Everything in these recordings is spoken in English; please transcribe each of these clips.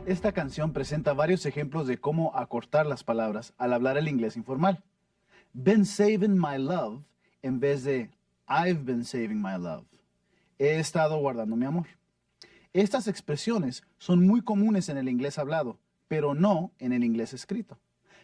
Esta canción presenta varios ejemplos de cómo acortar las palabras al hablar el inglés informal. Been saving my love en vez de I've been saving my love. He estado guardando mi amor. Estas expresiones son muy comunes en el inglés hablado, pero no en el inglés escrito.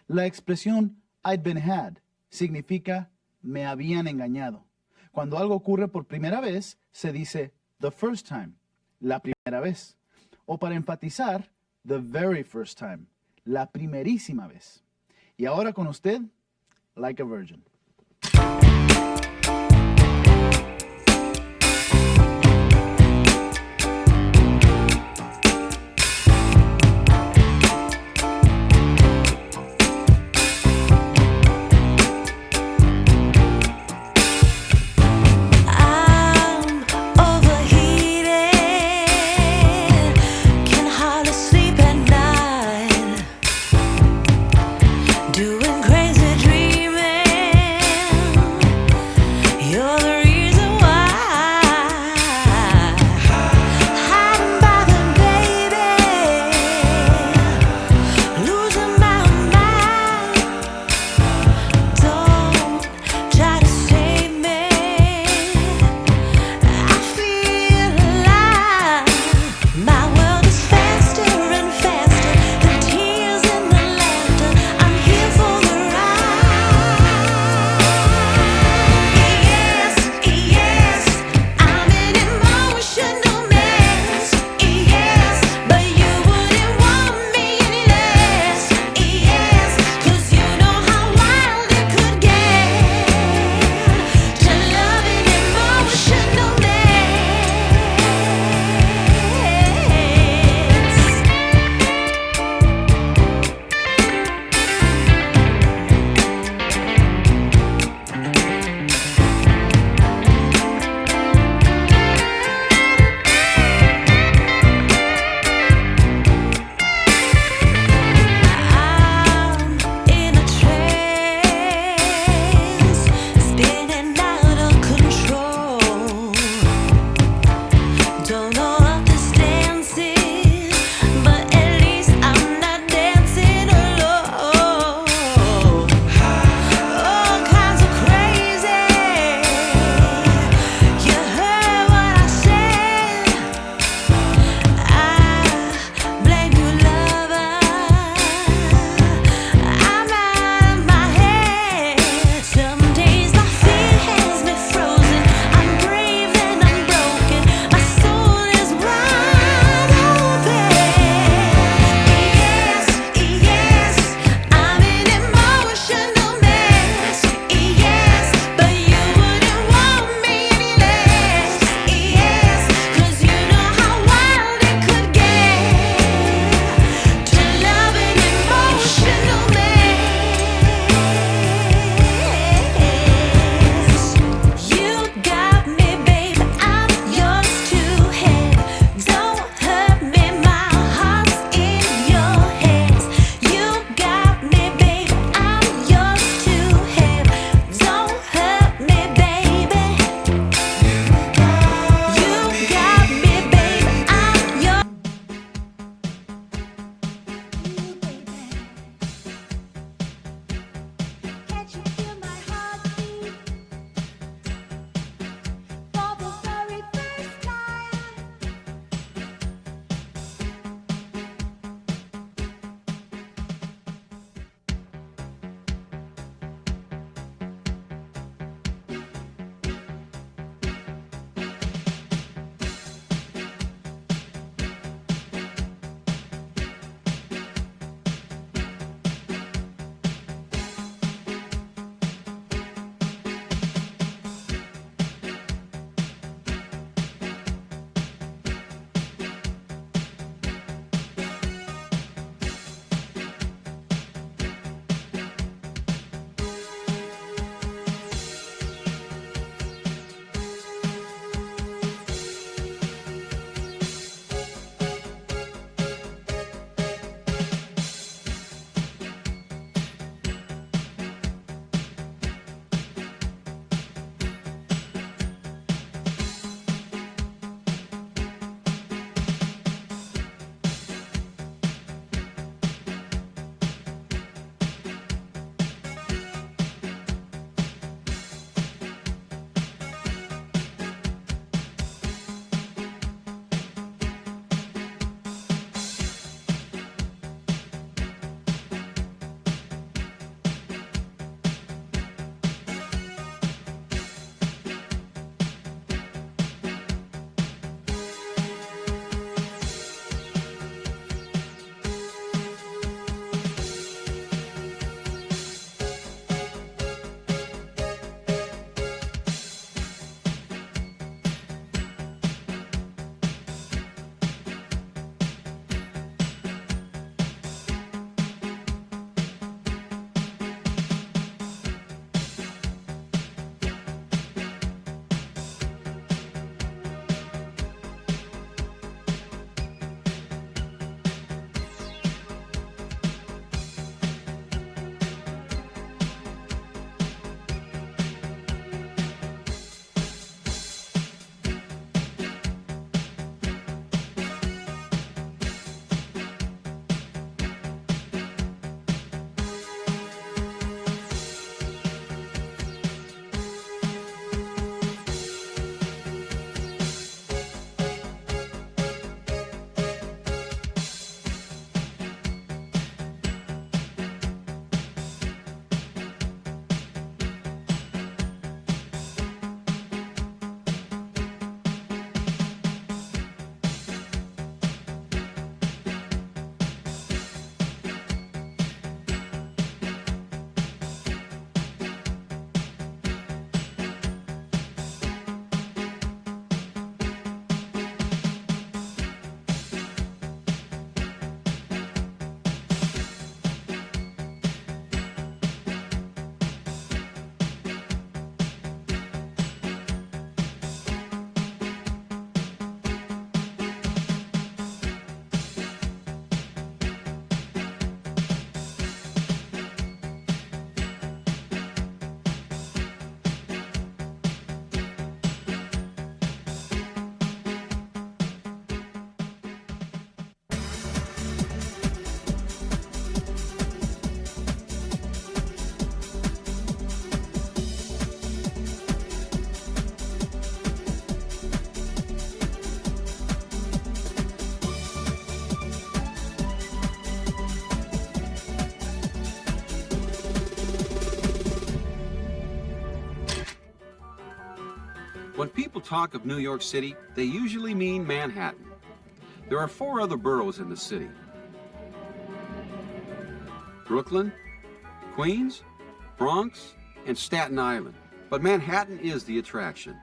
La expresión I'd been had significa me habían engañado. Cuando algo ocurre por primera vez, se dice the first time, la primera vez. O para enfatizar, the very first time, la primerísima vez. Y ahora con usted, like a virgin. Doing crazy dreaming. When people talk of New York City, they usually mean Manhattan. There are 4 other boroughs in the city: Brooklyn, Queens, Bronx, and Staten Island. But Manhattan is the attraction.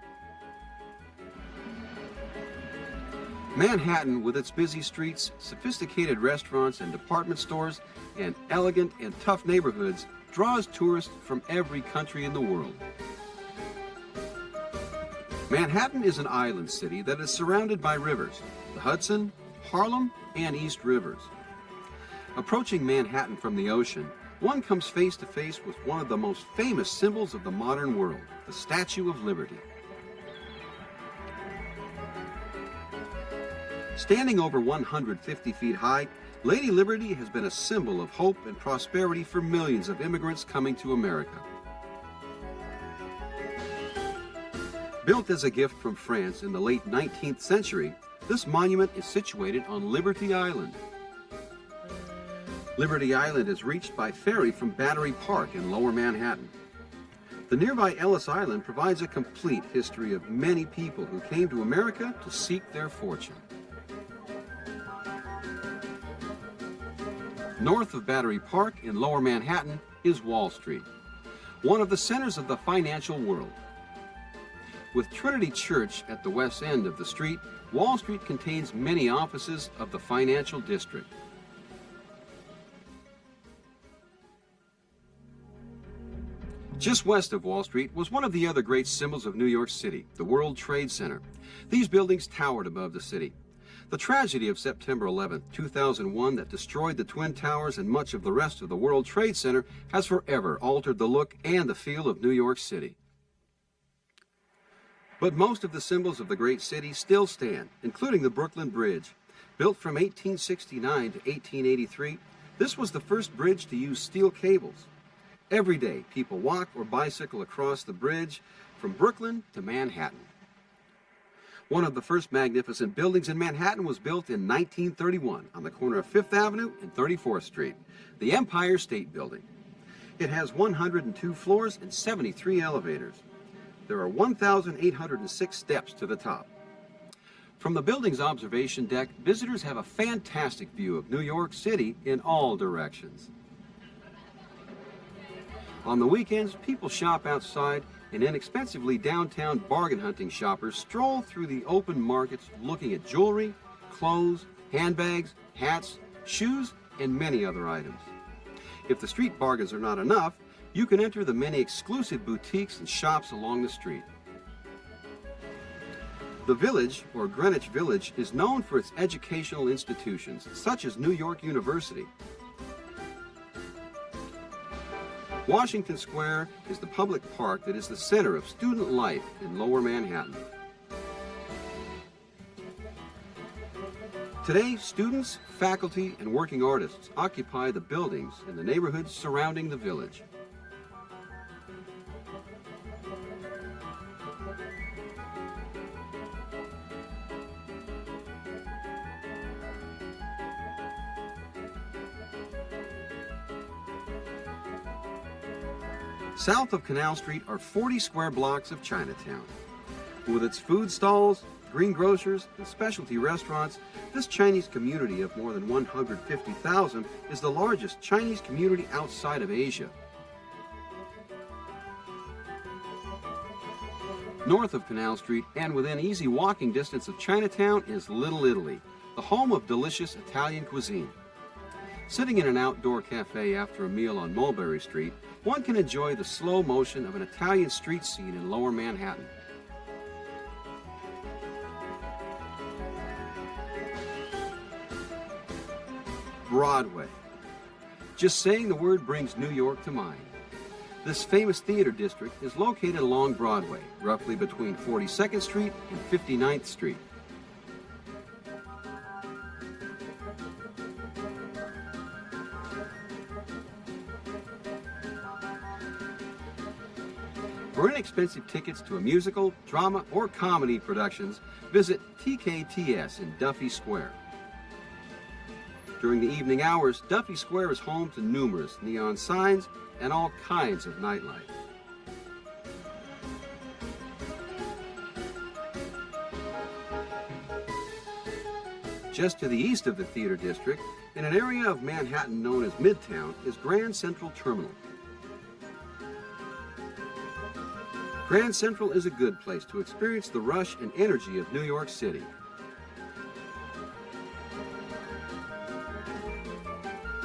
Manhattan, with its busy streets, sophisticated restaurants and department stores, and elegant and tough neighborhoods, draws tourists from every country in the world. Manhattan is an island city that is surrounded by rivers: the Hudson, Harlem, and East Rivers. Approaching Manhattan from the ocean, one comes face to face with one of the most famous symbols of the modern world, the Statue of Liberty. Standing over 150 feet high, Lady Liberty has been a symbol of hope and prosperity for millions of immigrants coming to America. Built as a gift from France in the late 19th century, this monument is situated on Liberty Island. Liberty Island is reached by ferry from Battery Park in Lower Manhattan. The nearby Ellis Island provides a complete history of many people who came to America to seek their fortune. North of Battery Park in Lower Manhattan is Wall Street, one of the centers of the financial world. With Trinity Church at the west end of the street, Wall Street contains many offices of the financial district. Just west of Wall Street was one of the other great symbols of New York City, the World Trade Center. These buildings towered above the city. The tragedy of September 11, 2001 that destroyed the Twin Towers and much of the rest of the World Trade Center has forever altered the look and the feel of New York City. But most of the symbols of the great city still stand, including the Brooklyn Bridge. Built from 1869 to 1883, this was the first bridge to use steel cables. Every day, people walk or bicycle across the bridge from Brooklyn to Manhattan. One of the first magnificent buildings in Manhattan was built in 1931 on the corner of 5th Avenue and 34th Street, the Empire State Building. It has 102 floors and 73 elevators. There are 1,806 steps to the top. From the building's observation deck, visitors have a fantastic view of New York City in all directions. On the weekends, people shop outside, and inexpensively downtown bargain hunting shoppers stroll through the open markets looking at jewelry, clothes, handbags, hats, shoes, and many other items. If the street bargains are not enough, you can enter the many exclusive boutiques and shops along the street. The Village, or Greenwich Village, is known for its educational institutions, such as New York University. Washington Square is the public park that is the center of student life in Lower Manhattan. Today, students, faculty, and working artists occupy the buildings in the neighborhoods surrounding the Village. South of Canal Street are 40 square blocks of Chinatown. With its food stalls, green grocers, and specialty restaurants, this Chinese community of more than 150,000 is the largest Chinese community outside of Asia. North of Canal Street and within easy walking distance of Chinatown is Little Italy, the home of delicious Italian cuisine. Sitting in an outdoor cafe after a meal on Mulberry Street, one can enjoy the slow motion of an Italian street scene in Lower Manhattan. Broadway. Just saying the word brings New York to mind. This famous theater district is located along Broadway, roughly between 42nd Street and 59th Street. For inexpensive tickets to a musical, drama, or comedy productions, visit TKTS in Duffy Square. During the evening hours, Duffy Square is home to numerous neon signs and all kinds of nightlife. Just to the east of the Theater District, in an area of Manhattan known as Midtown, is Grand Central Terminal. Grand Central is a good place to experience the rush and energy of New York City.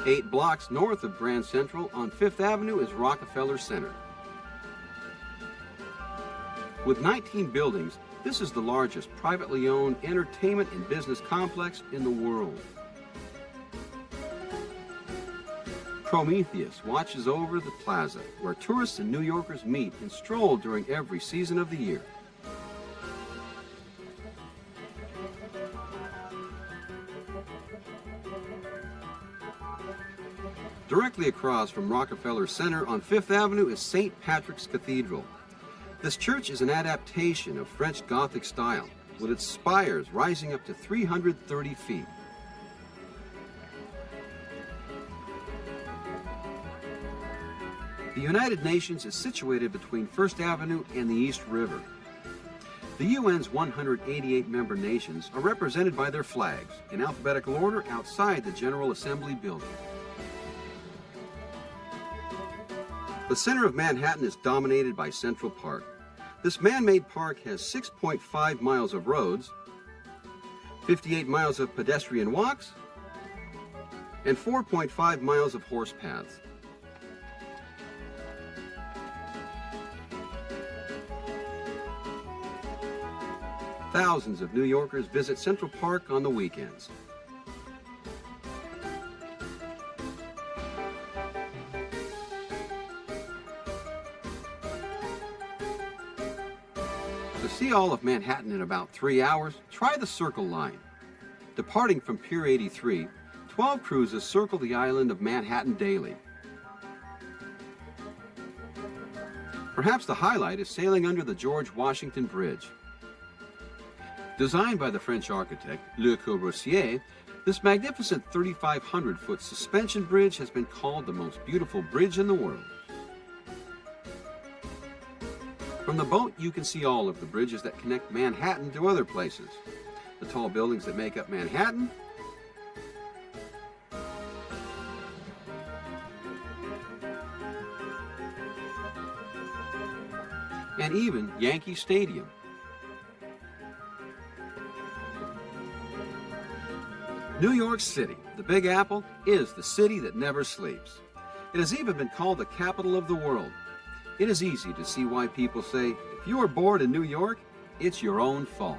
Eight blocks north of Grand Central on Fifth Avenue is Rockefeller Center. With 19 buildings, this is the largest privately owned entertainment and business complex in the world. Prometheus watches over the plaza, where tourists and New Yorkers meet and stroll during every season of the year. Directly across from Rockefeller Center on Fifth Avenue is St. Patrick's Cathedral. This church is an adaptation of French Gothic style, with its spires rising up to 330 feet. The United Nations is situated between First Avenue and the East River. The UN's 188 member nations are represented by their flags in alphabetical order outside the General Assembly building. The center of Manhattan is dominated by Central Park. This man-made park has 6.5 miles of roads, 58 miles of pedestrian walks, and 4.5 miles of horse paths. Thousands of New Yorkers visit Central Park on the weekends. To see all of Manhattan in about 3 hours, try the Circle Line. Departing from Pier 83, 12 cruises circle the island of Manhattan daily. Perhaps the highlight is sailing under the George Washington Bridge. Designed by the French architect Le Corbusier, this magnificent 3,500-foot suspension bridge has been called the most beautiful bridge in the world. From the boat, you can see all of the bridges that connect Manhattan to other places, the tall buildings that make up Manhattan, and even Yankee Stadium. New York City, the Big Apple, is the city that never sleeps. It has even been called the capital of the world. It is easy to see why people say, if you are bored in New York, it's your own fault.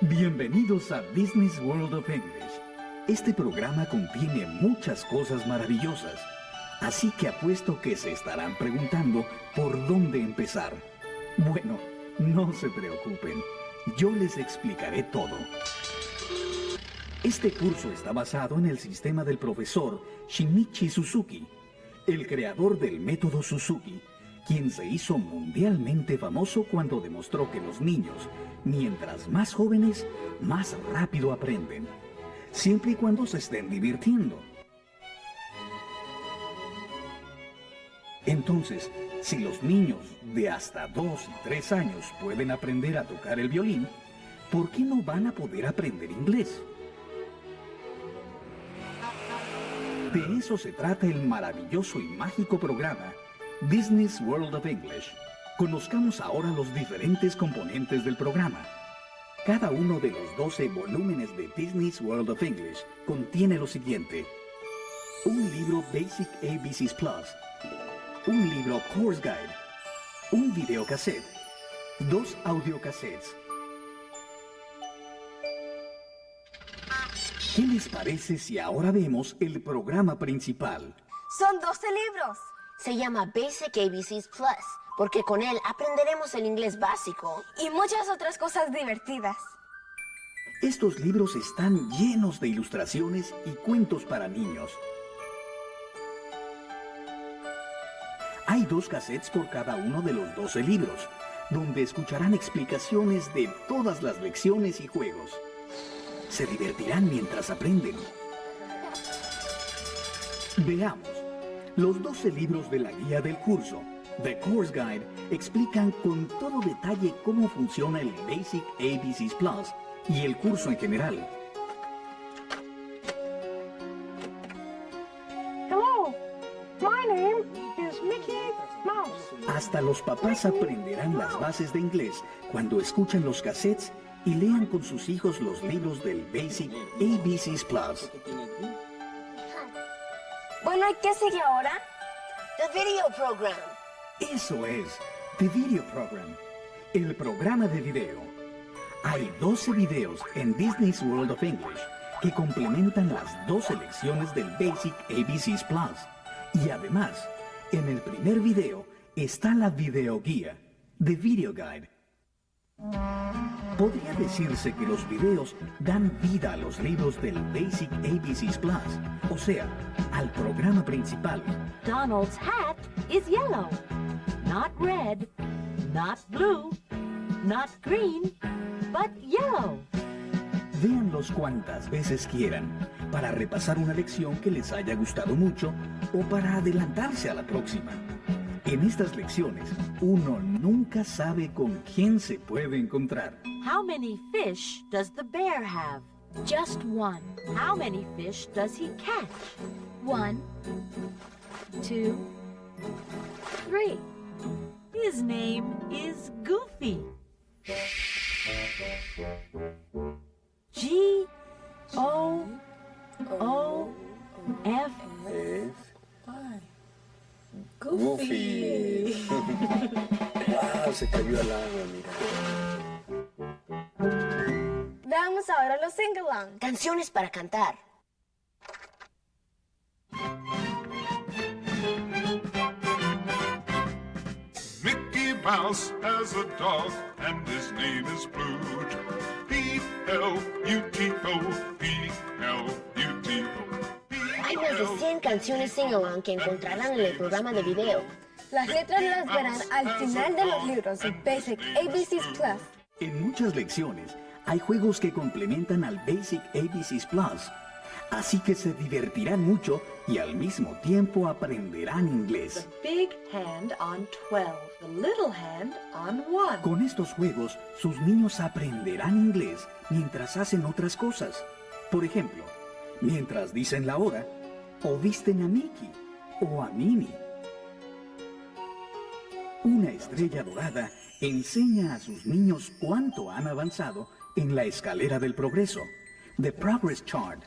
Bienvenidos a Business World of English. Este programa contiene muchas cosas maravillosas, así que apuesto que se estarán preguntando por dónde empezar. Bueno, no se preocupen, yo les explicaré todo. Este curso está basado en el sistema del profesor Shinichi Suzuki, el creador del método Suzuki, quien se hizo mundialmente famoso cuando demostró que los niños, mientras más jóvenes, más rápido aprenden, siempre y cuando se estén divirtiendo. Entonces, si los niños de hasta 2 y 3 años pueden aprender a tocar el violín, ¿por qué no van a poder aprender inglés? De eso se trata el maravilloso y mágico programa Business World of English. Conozcamos ahora los diferentes componentes del programa. Cada uno de los 12 volúmenes de Disney's World of English contiene lo siguiente: un libro Basic ABCs Plus, un libro Course Guide, un videocassette, 2 audiocassettes. ¿Qué les parece si ahora vemos el programa principal? Son 12 libros. Se llama Basic ABCs Plus, porque con él aprenderemos el inglés básico. Y muchas otras cosas divertidas. Estos libros están llenos de ilustraciones y cuentos para niños. Hay 2 cassettes por cada uno de los 12 libros, donde escucharán explicaciones de todas las lecciones y juegos. Se divertirán mientras aprenden. Veamos. Los 12 libros de la guía del curso, The Course Guide, explican con todo detalle cómo funciona el Basic ABCs Plus y el curso en general. Hello, my name is Mickey Mouse. Hasta los papás aprenderán las bases de inglés cuando escuchan los cassettes y lean con sus hijos los libros del Basic ABCs Plus. Bueno, ¿y qué sigue ahora? The video program. Eso es, The Video Program, el programa de video. Hay 12 videos en Disney's World of English que complementan las 12 lecciones del Basic ABCs Plus. Y además, en el primer video está la videoguía, The Video Guide. Podría decirse que los videos dan vida a los libros del Basic ABCs Plus, o sea, al programa principal. Donald's hat is yellow, not red, not blue, not green, but yellow. Véanlos cuantas veces quieran, para repasar una lección que les haya gustado mucho o para adelantarse a la próxima. En estas lecciones, uno nunca sabe con quién se puede encontrar. How many fish does the bear have? Just one. How many fish does he catch? 1, 2, 3. His name is Goofy. G-O-O-F. Goofy. Wow, se cayó al agua, mira. Veamos ahora los sing-along. Canciones para cantar. Mickey Mouse has a dog, and his name is Pluto. P-L-U-T-O, P-L-U-T-O. Hay más de 100 canciones sing-along que encontrarán en el programa de video. Las letras las verán al final de los libros de Basic ABCs Plus. En muchas lecciones, hay juegos que complementan al Basic ABCs Plus, así que se divertirán mucho y al mismo tiempo aprenderán inglés. The big hand on 12, the little hand on 1. Con estos juegos, sus niños aprenderán inglés mientras hacen otras cosas. Por ejemplo, mientras dicen la hora, o visten a Mickey o a Minnie. Una estrella dorada enseña a sus niños cuánto han avanzado en la escalera del progreso, The Progress Chart.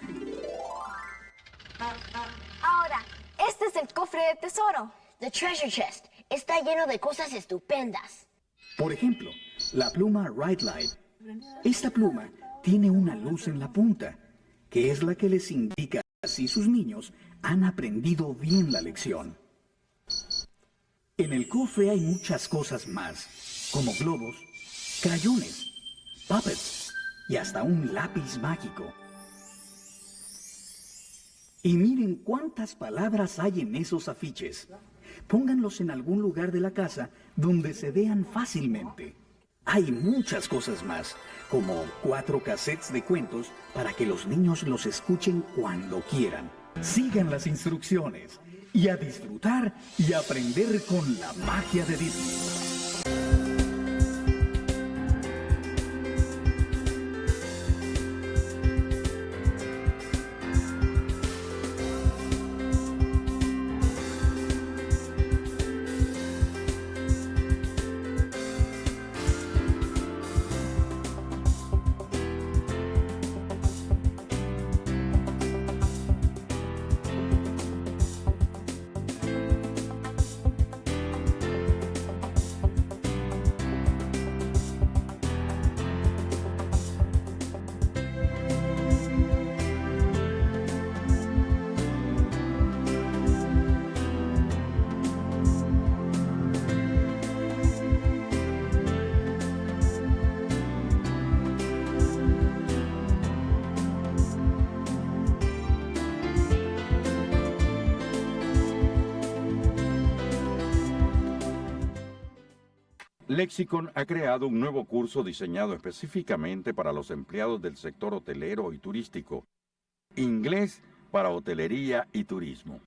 Ahora, este es el cofre de tesoro. The Treasure Chest está lleno de cosas estupendas. Por ejemplo, la pluma Right Light. Esta pluma tiene una luz en la punta, que es la que les indica si sus niños han aprendido bien la lección. En el cofre hay muchas cosas más, como globos, crayones, puppets y hasta un lápiz mágico. Y miren cuántas palabras hay en esos afiches. Pónganlos en algún lugar de la casa donde se vean fácilmente. Hay muchas cosas más, como 4 cassettes de cuentos para que los niños los escuchen cuando quieran. Sigan las instrucciones y a disfrutar y aprender con la magia de Disney. Lexicon ha creado un nuevo curso diseñado específicamente para los empleados del sector hotelero y turístico. Inglés para hotelería y turismo.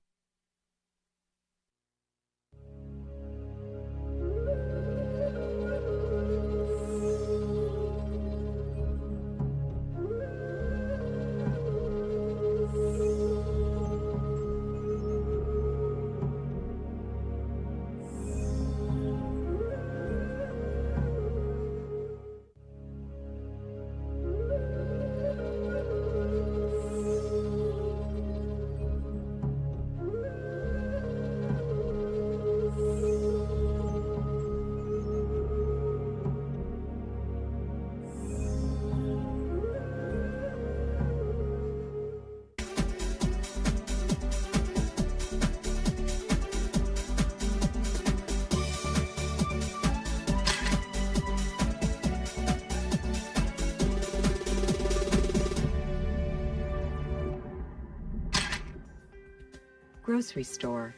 Grocery store.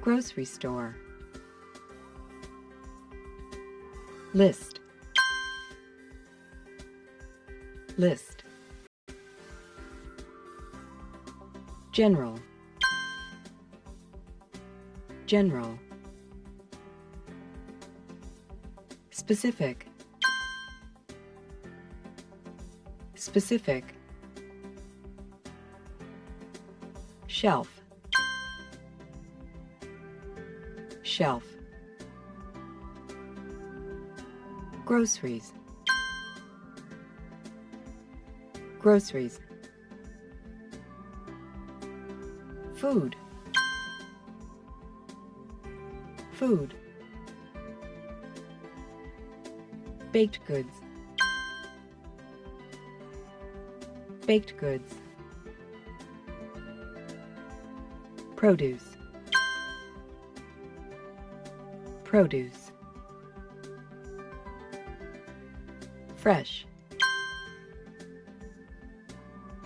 Grocery store. List. List. General. General. Specific. Specific. Shelf. Shelf. Groceries. Groceries. Food. Food. Baked goods. Baked goods. Produce. Produce. Fresh.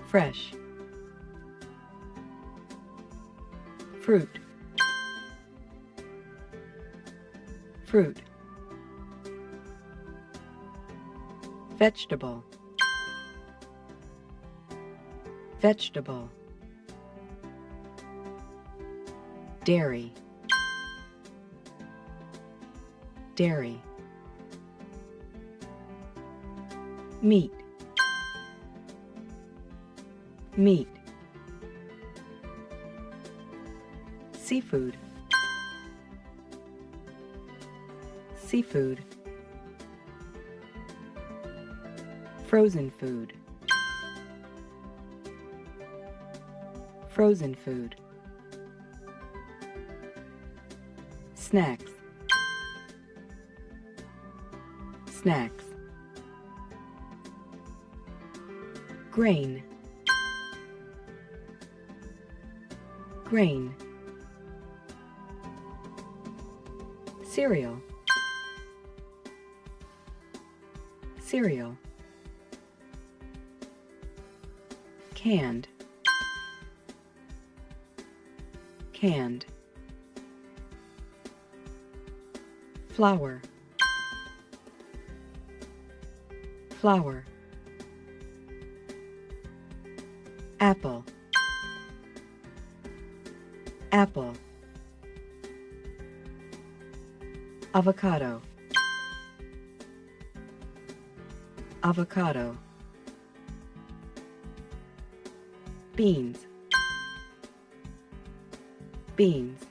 Fresh. Fruit. Fruit. Vegetable. Vegetable. Dairy. Dairy. Meat. Meat. Seafood. Seafood. Frozen food. Frozen food. Snacks. Snacks. Grain. Grain. Cereal. Cereal. Canned. Canned. Flour. Flour. Apple. Apple. Avocado. Avocado. Beans. Beans.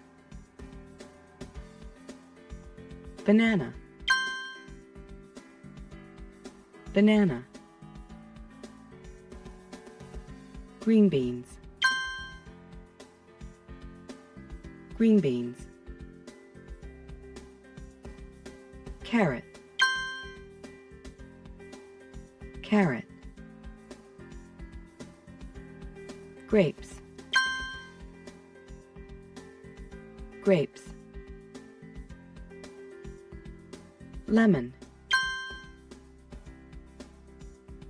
Banana. Banana. Green beans. Green beans. Carrot. Carrot. Grapes. Grapes. Lemon.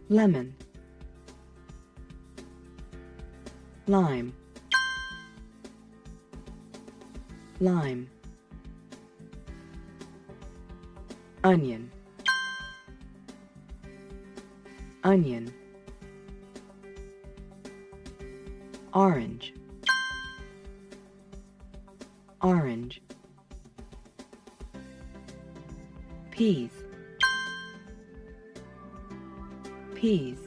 Lemon. Lime. Lime. onion, onion, orange, orange, peas, peas,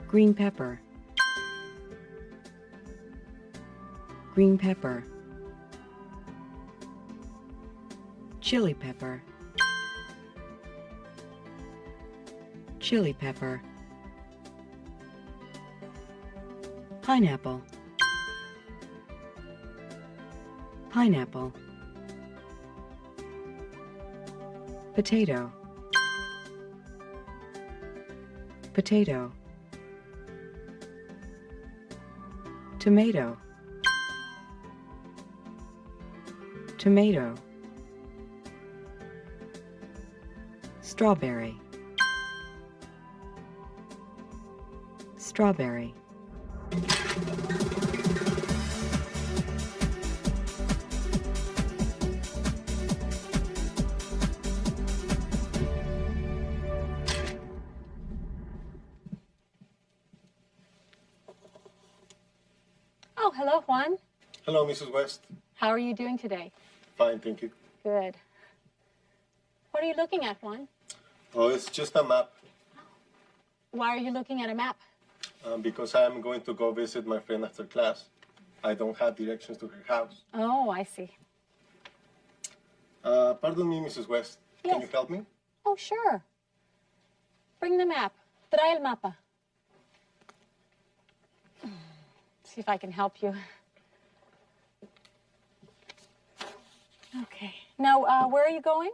green pepper, green pepper, chili pepper, chili pepper, pineapple, pineapple, potato, potato, tomato, tomato, strawberry, strawberry, Oh, hello, Juan. Hello, Mrs. West. How are you doing today? Fine, thank you. Good. What are you looking at, Juan? Oh, it's just a map Why are you looking at a map? because I'm going to go visit my friend after class. I don't have directions to her house. Oh, I see. Pardon me, Mrs. West. Yes. Can you help me? Oh, sure. Bring the map. Trae el mapa. See if I can help you. Okay. Now, where are you going?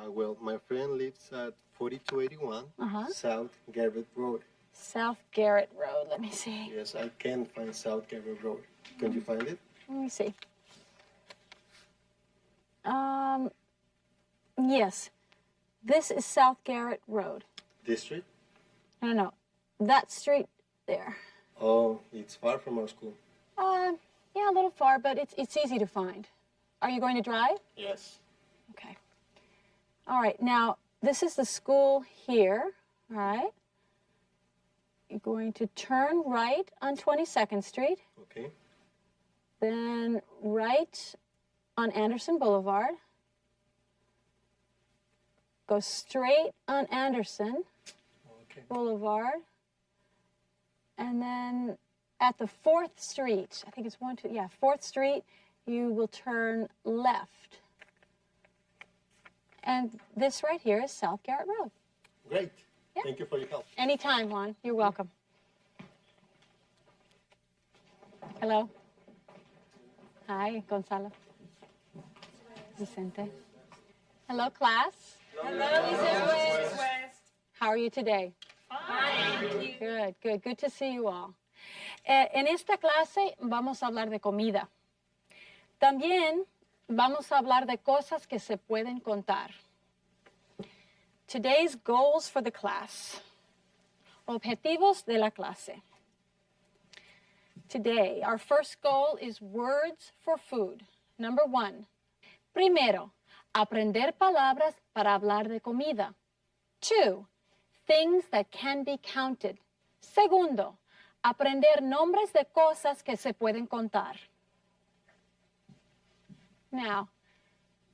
Well, my friend lives at 4281 South Garrett Road. South Garrett Road. Let me see. Yes, I can find South Garrett Road. Can you find it? Let me see. Yes. This is South Garrett Road. This street? No. That street there. Oh, it's far from our school. Yeah, a little far, but it's easy to find. Are you going to drive? Yes. Okay. All right. Now, this is the school here. All right. You're going to turn right on 22nd Street. Okay. Then right on Anderson Boulevard. Go straight on Anderson Boulevard. And then at the 4th Street, I think it's 4th Street, you will turn left. And this right here is South Garrett Road. Great. Yeah. Thank you for your help. Anytime, Juan. You're welcome. Hello. Hi, Gonzalo. Vicente. Hello, class. Hello, Mrs. West. How are you today? Fine. Good. Good to see you all. En esta clase vamos a hablar de comida. También vamos a hablar de cosas que se pueden contar. Today's goals for the class. Objetivos de la clase. Today, our first goal is words for food. Number 1. Primero, aprender palabras para hablar de comida. 2. Things that can be counted. Segundo, aprender nombres de cosas que se pueden contar. Now,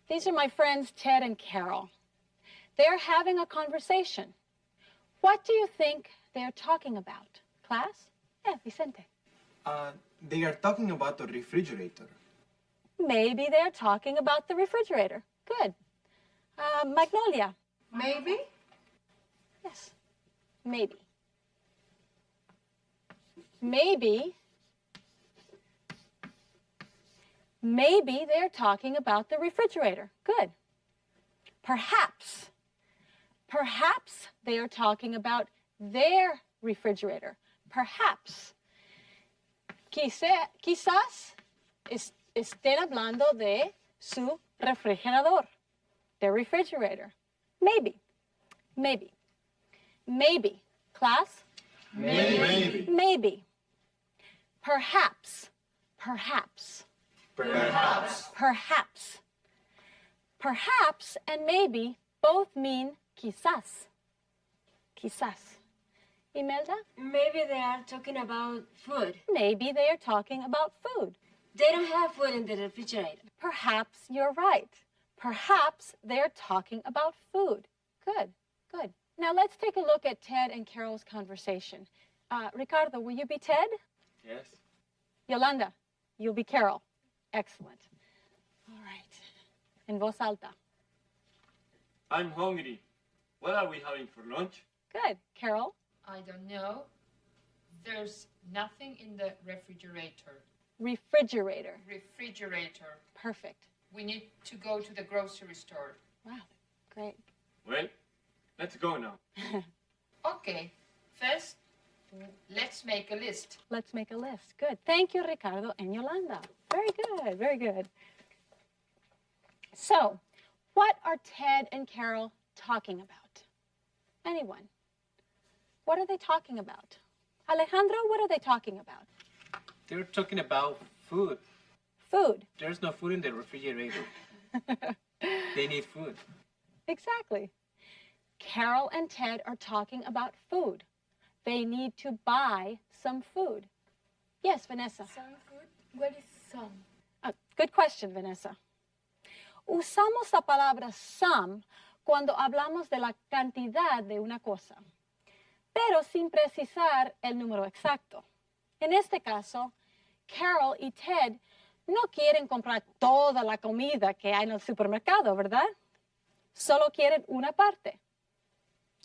these are my friends Ted and Carol. They're having a conversation. What do you think they're talking about? Class? Yeah, Vicente. They are talking about the refrigerator. Maybe they're talking about the refrigerator. Good. Magnolia. Maybe? Yes, maybe. Maybe they're talking about the refrigerator. Good. Perhaps they are talking about their refrigerator. Perhaps. Quizás estén hablando de su refrigerador, their refrigerator. Maybe. Class? Maybe. Perhaps. Perhaps and maybe both mean quizás. Quizás. Imelda? Maybe they are talking about food. Maybe they are talking about food. They don't have food in the refrigerator. Perhaps you're right. Perhaps they're talking about food. Good, good. Now let's take a look at Ted and Carol's conversation. Ricardo, will you be Ted? Yes. Yolanda, you'll be Carol. Excellent. All right. En voz alta. I'm hungry. What are we having for lunch? Good. Carol? I don't know. There's nothing in the refrigerator. Refrigerator. Refrigerator. Perfect. We need to go to the grocery store. Wow, great. Well, let's go now. Okay. First, let's make a list. Let's make a list. Good. Thank you, Ricardo and Yolanda. Very good, very good. So, what are Ted and Carol talking about? Anyone? What are they talking about? Alejandro, what are they talking about? They're talking about food. Food. There's no food in the refrigerator. They need food. Exactly. Carol and Ted are talking about food. They need to buy some food. Yes, Vanessa. Some food? What is some? Good question, Vanessa. Usamos la palabra some cuando hablamos de la cantidad de una cosa, pero sin precisar el número exacto. En este caso, Carol y Ted no quieren comprar toda la comida que hay en el supermercado, ¿verdad? Solo quieren una parte.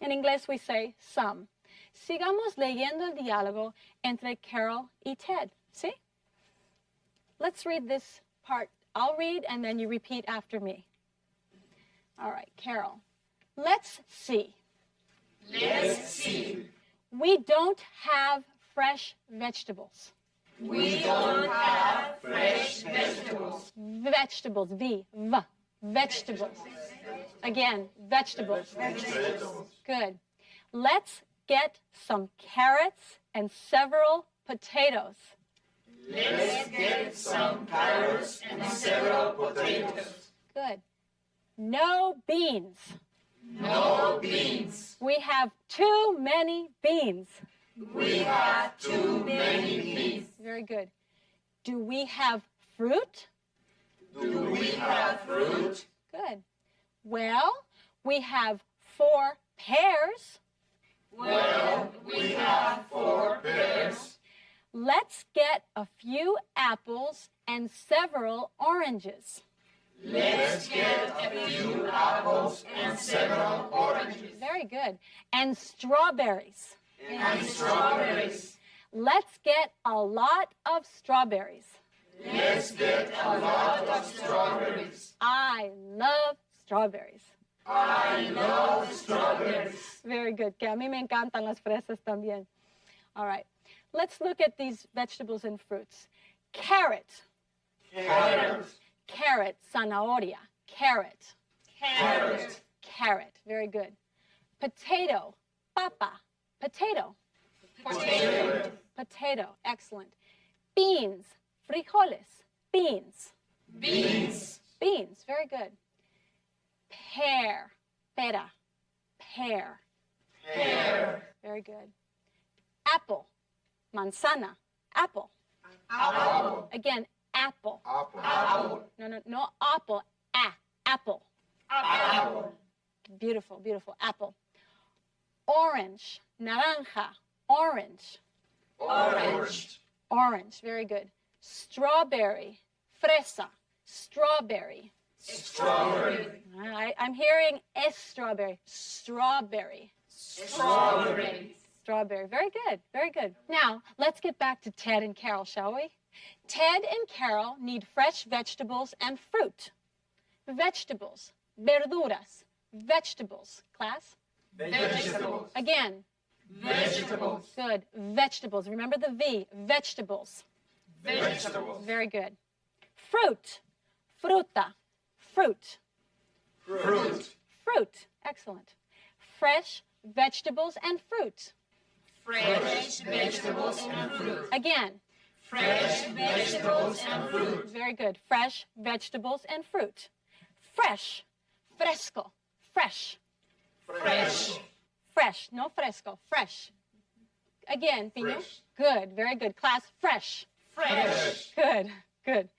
En inglés we say some. Sigamos leyendo el diálogo entre Carol y Ted, ¿sí? Let's read this part. I'll read and then you repeat after me. All right, Carol. Let's see. Let's see. We don't have fresh vegetables. We don't have fresh vegetables. Vegetables, V. Vegetables. Again, vegetables. Vegetables. Good. Let's get some carrots and several potatoes. Let's get some carrots and several potatoes. Good. No beans. No beans. We have too many beans. We have too many beans. Very good. Do we have fruit? Do we have fruit? Good. Well, we have 4 pears. Well, we have 4 pears. Let's get a few apples and several oranges. Let's get a few apples and several oranges. Very good. And strawberries. And strawberries. Let's get a lot of strawberries. Let's get a lot of strawberries. I love strawberries. I love strawberries. Very good. Que a mí me encantan las fresas también. All right. Let's look at these vegetables and fruits. Carrot. Carrot. Carrot. Zanahoria. Carrot. Carrot. Carrot. Very good. Potato. Papa. Potato. Potato. Potato. Excellent. Beans. Frijoles. Beans. Beans. Beans. Very good. Pear. Pera. Pear. Pear. Very good. Apple. Manzana. Apple. Apple. Again, apple. Apple. Apple. No, apple. Apple. Apple. Beautiful, beautiful. Apple. Orange. Naranja. Orange. Orange. Orange. Very good. Strawberry. Fresa. Strawberry. Strawberry. I'm hearing strawberry. Strawberry. Strawberry. Strawberry. Very good. Very good. Now, let's get back to Ted and Carol, shall we? Ted and Carol need fresh vegetables and fruit. Vegetables. Verduras. Vegetables. Class? Vegetables. Again. Vegetables. Good. Vegetables. Remember the V. Vegetables. Vegetables. Very good. Fruit. Fruta. Fruit. Fruit. Fruit. Excellent. Fresh vegetables and fruit. Fresh vegetables and fruit. Again. Fresh vegetables and fruit. Very good. Fresh vegetables and fruit. Fresh. Fresco. Fresh. Fresh. Fresh. No fresco. Fresh. Again, Pino. Fresh. Good. Very good. Class, fresh. Fresh. Good. Good.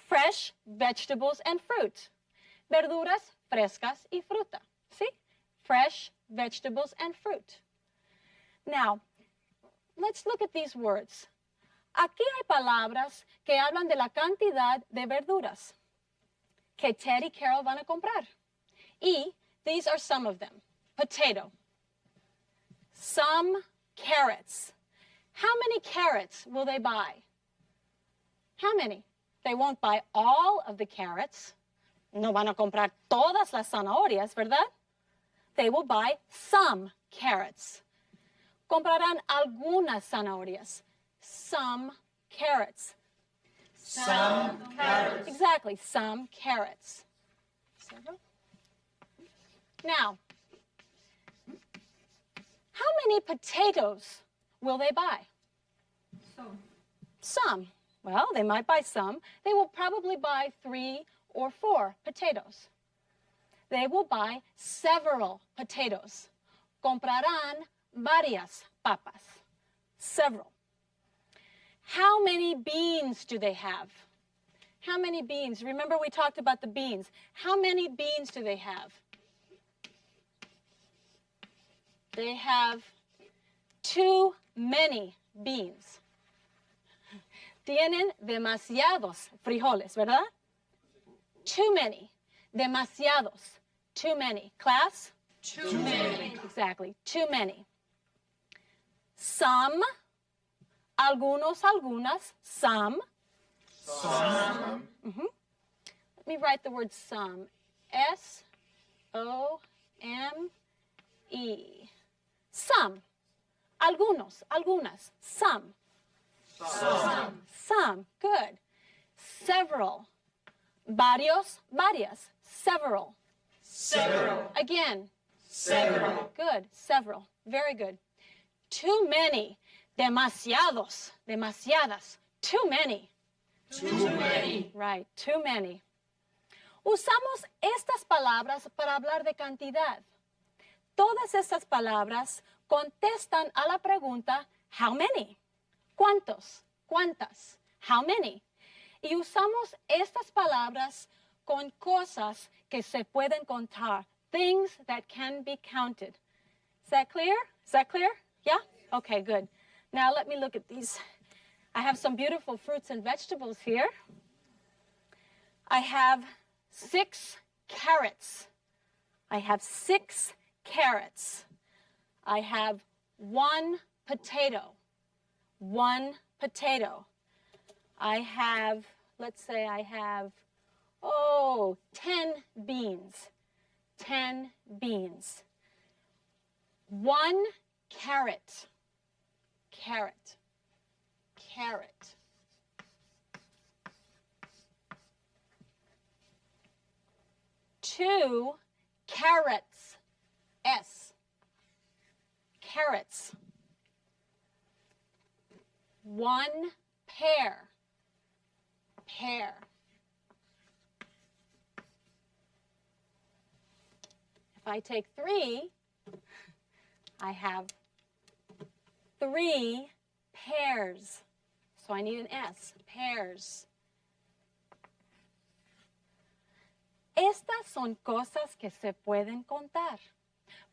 Fresh vegetables and fruit. Verduras frescas y fruta. See? Fresh vegetables and fruit. Now, let's look at these words. Aquí hay palabras que hablan de la cantidad de verduras que Ted y Carol van a comprar. Y these are some of them. Potato. Some carrots. How many carrots will they buy? How many? They won't buy all of the carrots. No van a comprar todas las zanahorias, ¿verdad? They will buy some carrots. Comprarán algunas zanahorias. Some carrots. Some carrots. Exactly, some carrots. Now, how many potatoes will they buy? Some. Well, they might buy some. They will probably buy 3 or 4 potatoes. They will buy several potatoes. Comprarán varias papas. Several. How many beans do they have? How many beans? Remember we talked about the beans. How many beans do they have? They have too many beans. Tienen demasiados frijoles, ¿verdad? Too many. Demasiados. Too many. Class? Too many. Exactly. Too many. Some. Algunos, algunas. Some. Some. Let me write the word some. S-O-M-E. Some. Algunos, algunas. Some. Some. Some. Good. Several. Varios, varias. Several. Several. Again. Several. Good. Several. Very good. Too many. Demasiados. Demasiadas. Too many. Too many. Right. Too many. Usamos estas palabras para hablar de cantidad. Todas estas palabras contestan a la pregunta, how many? ¿Cuántos? ¿Cuántas? How many? Y usamos estas palabras con cosas que se pueden contar, things that can be counted. Is that clear? Is that clear? Yeah? Okay, good. Now let me look at these. I have some beautiful fruits and vegetables here. I have 6 carrots. I have 6 carrots. I have 1 potato. 1 potato. I have, let's say I have, 10 beans. 10 beans. 1 carrot. Carrot. Carrot. Two carrots. S. Carrots. 1 pear. Pear. If I take 3, I have 3 pears. So I need an S. Pears. Estas son cosas que se pueden contar,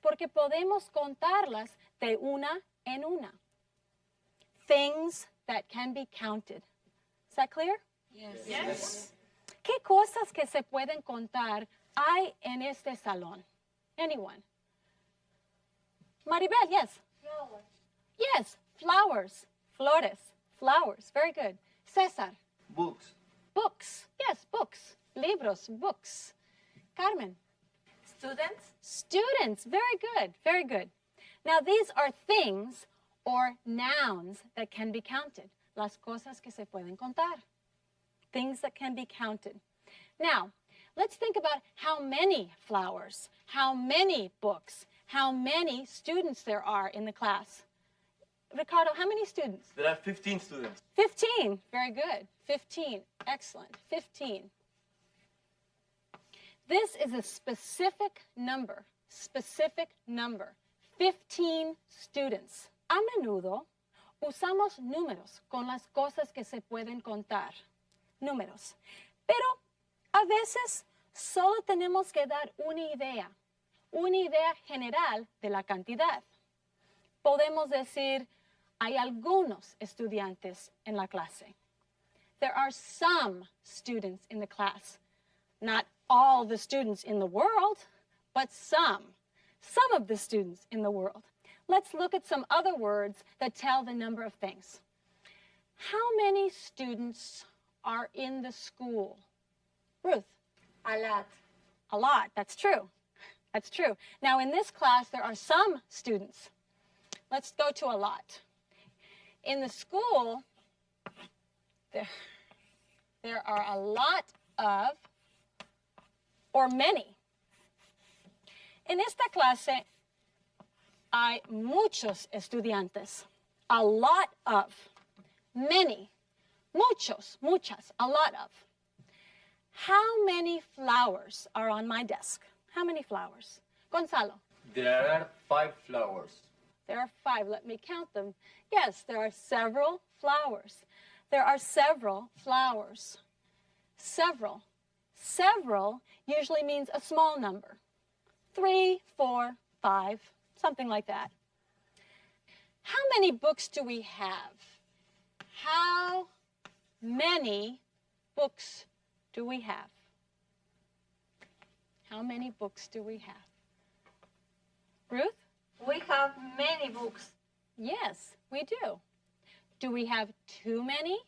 porque podemos contarlas de una en una. Things that can be counted. Is that clear? Yes. Yes. ¿Qué cosas que se pueden contar hay en este salón? Anyone? Maribel, yes. Flowers. Yes, flowers. Flores. Flowers. Very good. César. Books. Books. Yes, books. Libros, books. Carmen. Students? Students. Very good. Very good. Now, these are things or nouns that can be counted. Las cosas que se pueden contar. Things that can be counted. Now, let's think about how many flowers, how many books, how many students there are in the class. Ricardo, how many students? There are 15 students. 15. Very good. 15. Excellent. 15. This is a specific number. 15 students. A menudo usamos números con las cosas que se pueden contar. Números. Pero a veces solo tenemos que dar una idea general de la cantidad. Podemos decir, hay algunos estudiantes en la clase. There are some students in the class. Not all the students in the world, but some. Some of the students in the world. Let's look at some other words that tell the number of things. How many students are in the school? Ruth? A lot. A lot, that's true. That's true. Now in this class, there are some students. Let's go to a lot. In the school, there are a lot of, or many. En esta clase hay muchos estudiantes. A lot of. Many. Muchos, muchas, a lot of. How many flowers are on my desk? How many flowers? Gonzalo. There are 5 flowers. There are 5. Let me count them. Yes, there are several flowers. There are several flowers. Several. Several usually means a small number. 3, 4, 5, something like that. How many books do we have? How many books do we have? How many books do we have? Ruth? We have many books. Yes, we do. Do we have too many?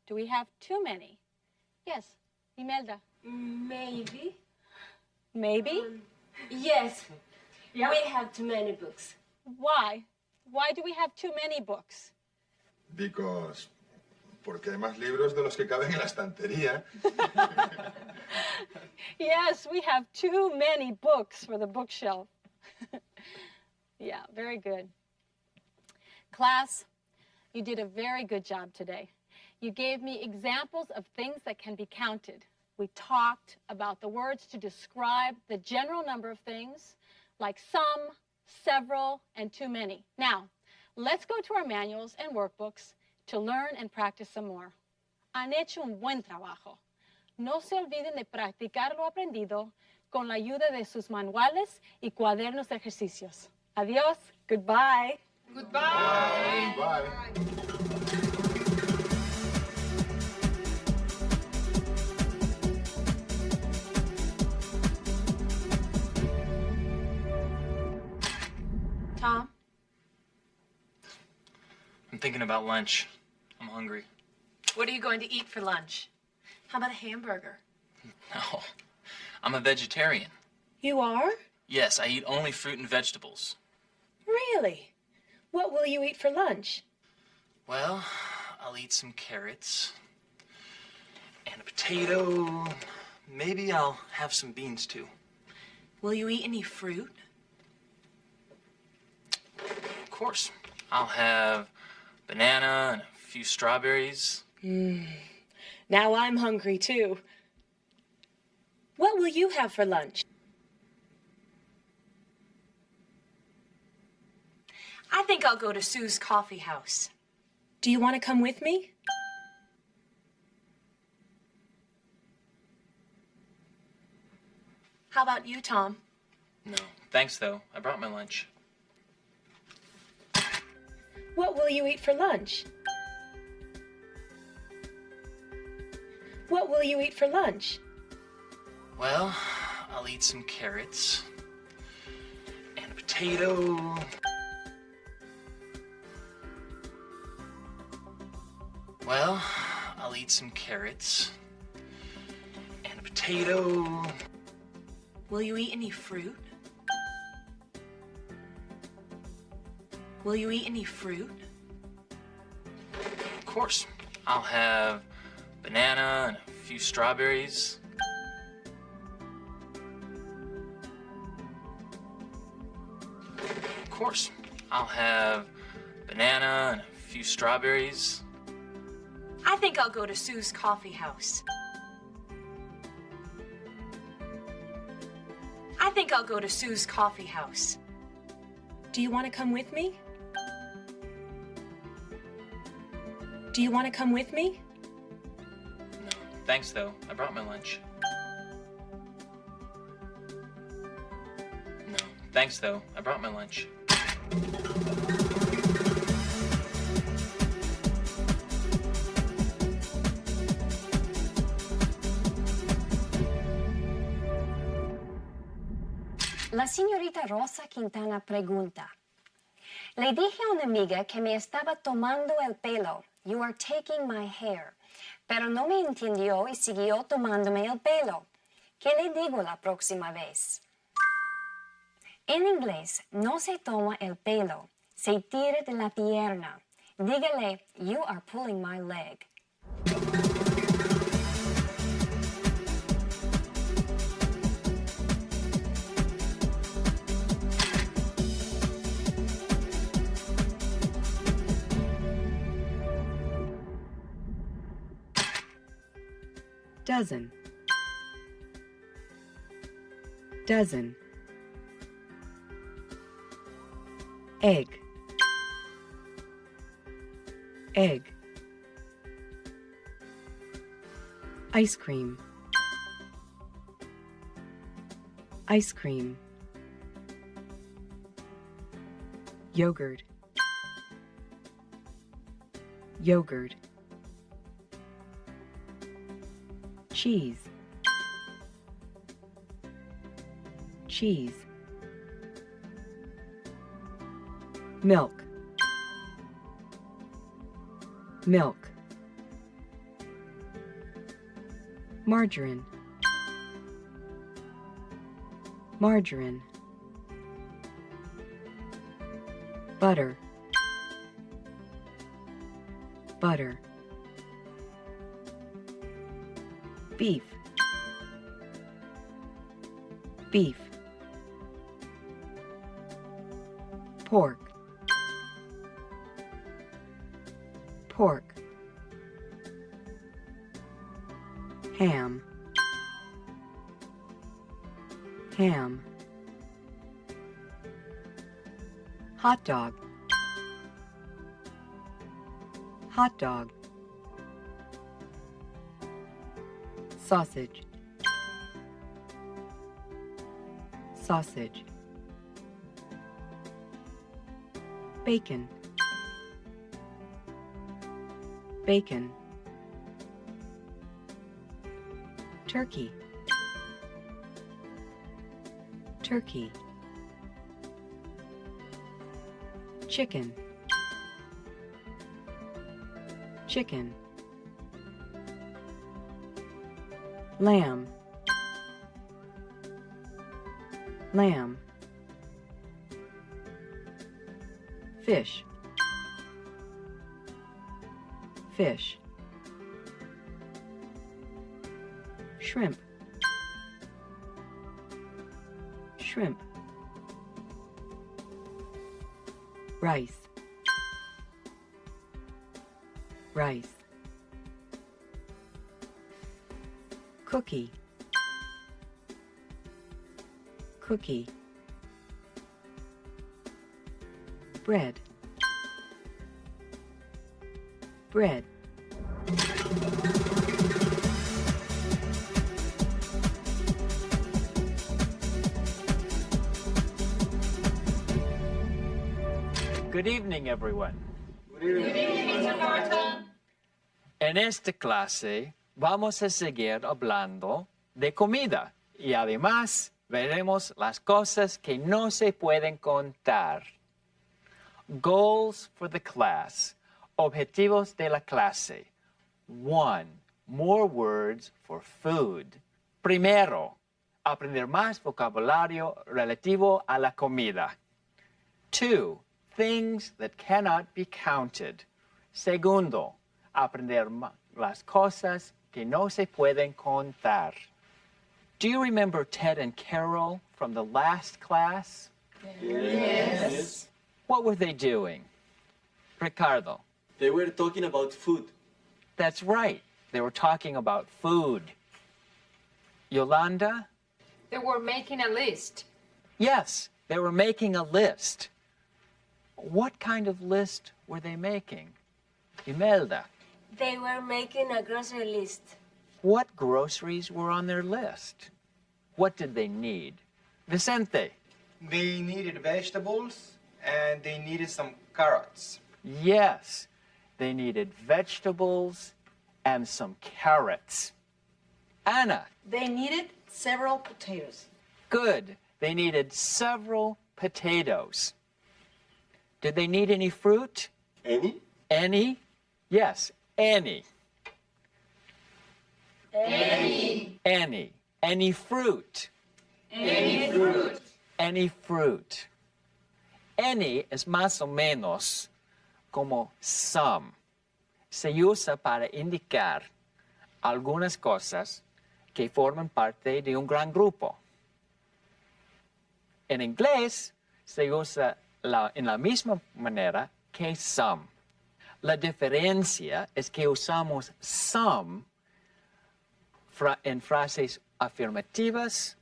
Do we have too many? Yes, Imelda. Maybe. Maybe? Yes. We have too many books. Why? Why do we have too many books? Porque hay más libros de los que caben en la estantería. Yes, we have too many books for the bookshelf. Yeah, very good. Class, you did a very good job today. You gave me examples of things that can be counted. We talked about the words to describe the general number of things, like some, several, and too many. Now, let's go to our manuals and workbooks to learn and practice some more. Han hecho un buen trabajo. No se olviden de practicar lo aprendido con la ayuda de sus manuales y cuadernos de ejercicios. Adiós. Goodbye. Goodbye. Bye. Tom? I'm thinking about lunch. I'm hungry. What are you going to eat for lunch? How about a hamburger? No, I'm a vegetarian. You are? Yes, I eat only fruit and vegetables. Really? What will you eat for lunch? Well, I'll eat some carrots and a potato. Maybe I'll have some beans too. Will you eat any fruit? Of course. I'll have banana and a few strawberries. Now I'm hungry too. What will you have for lunch? I think I'll go to Sue's coffee house. Do you want to come with me? How about you, Tom? No, thanks though. I brought my lunch. What will you eat for lunch? What will you eat for lunch? Well, I'll eat some carrots and a potato. Well, I'll eat some carrots and a potato. Will you eat any fruit? Will you eat any fruit? Of course. I'll have banana and a few strawberries. Of course. I'll have banana and a few strawberries. I think I'll go to Sue's coffee house. I think I'll go to Sue's coffee house. Do you want to come with me? Do you want to come with me? No, thanks though. I brought my lunch. No, thanks though. I brought my lunch. La señorita Rosa Quintana pregunta. Le dije a una amiga que me estaba tomando el pelo. You are taking my hair. Pero no me entendió y siguió tomándome el pelo. ¿Qué le digo la próxima vez? En inglés, no se toma el pelo. Se tira de la pierna. Dígale, you are pulling my leg. Dozen. Dozen. Egg. Egg. Ice cream. Ice cream. Yogurt. Yogurt. Cheese. Cheese. Milk. Milk. Margarine. Margarine. Butter. Butter. Beef. Beef. Pork. Pork. Ham. Ham. Hot dog. Hot dog. Sausage. Sausage. Bacon. Bacon. Turkey. Turkey. Chicken. Chicken. Lamb. Lamb. Fish. Fish. Shrimp. Shrimp. Rice. Rice. Cookie. Cookie. Bread. Bread. Good evening, everyone. Good evening, Mr. Norton. En esta clase vamos a seguir hablando de comida y además veremos las cosas que no se pueden contar. Goals for the class. Objetivos de la clase. 1. More words for food. Primero, aprender más vocabulario relativo a la comida. 2. Things that cannot be counted. Segundo, aprender las cosas que no se pueden contar. Do you remember Ted and Carol from the last class? Yes. What were they doing? Ricardo. They were talking about food. That's right. They were talking about food. Yolanda? They were making a list. Yes, they were making a list. What kind of list were they making? Imelda, They were making a grocery list. what groceries were on their list? What did they need? Vicente. They needed vegetables and they needed some carrots. Yes, they needed vegetables and some carrots. Anna. They needed several potatoes. Good. They needed several potatoes. Did they need any fruit? Any? Any? Yes, any. Any. Any. Any fruit? Any fruit. Any fruit. Any es más o menos como some. Se usa para indicar algunas cosas que forman parte de un gran grupo. En inglés se usa en la misma manera que some. La diferencia es que usamos some en frases afirmativas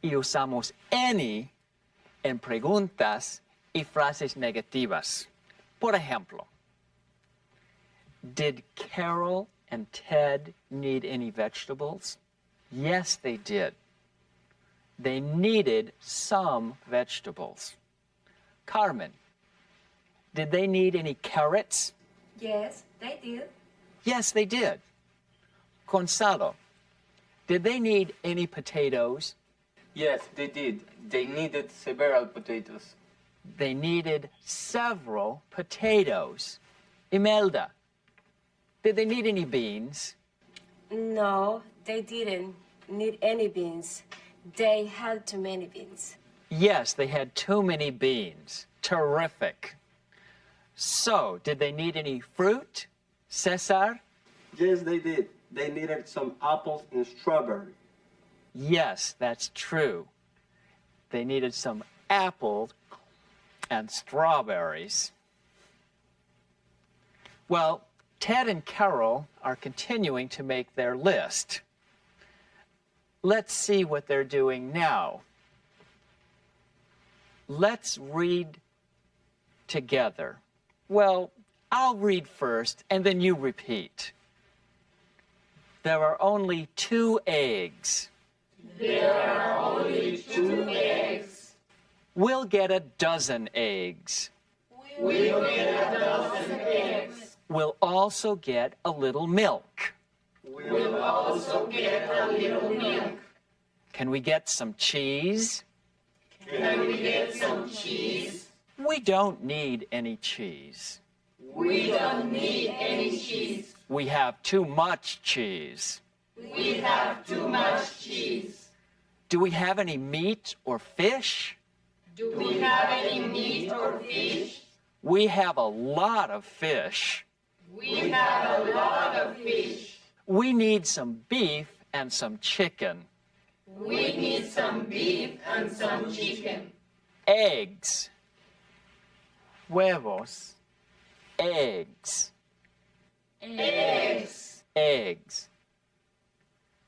y usamos any en preguntas y frases negativas. Por ejemplo, did Carol and Ted need any vegetables? Yes, they did. They needed some vegetables. Carmen, did they need any carrots? Yes, they did. Yes, they did. Gonzalo, did they need any potatoes? Yes, they did. They needed several potatoes. They needed several potatoes. Imelda, did they need any beans? No, they didn't need any beans. They had too many beans. Yes, they had too many beans. Terrific. So, did they need any fruit? Cesar? Yes, they did. They needed some apples and strawberry. Yes, that's true. They needed some apples and strawberries. Well, Ted and Carol are continuing to make their list. Let's see what they're doing now. Let's read together. Well, I'll read first, and then you repeat. There are only 2 eggs. There are only 2 eggs. We'll get a dozen eggs. We'll get a dozen eggs. We'll also get a little milk. We'll also get a little milk. Can we get some cheese? Can we get some cheese? We don't need any cheese. We don't need any cheese. We have too much cheese. We have too much cheese. Do we have any meat or fish? Do we have any meat or fish? We have a lot of fish. We have a lot of fish. We need some beef and some chicken. We need some beef and some chicken. Eggs. Huevos. Eggs. Eggs. Eggs.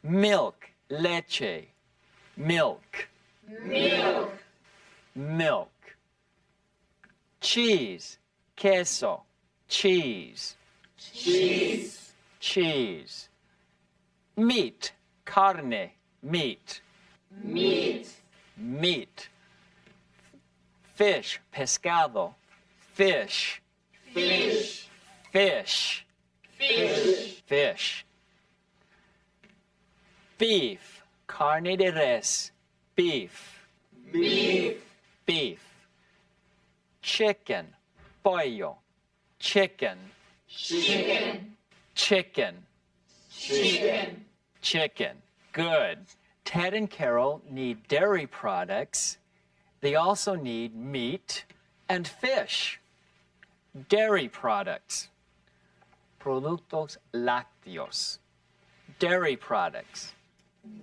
Milk. Leche. Milk. Milk. Milk. Cheese. Queso. Cheese. Cheese. Cheese. Meat. Carne. Meat. Meat. Meat. Fish. Pescado. Fish. Fish. Fish. Fish. Fish. Beef. Carne de res. Beef. Beef. Beef. Chicken. Pollo. Chicken. Chicken. Chicken. Chicken. Chicken. Good. Ted and Carol need dairy products. They also need meat and fish. Dairy products. Productos lácteos. Dairy products.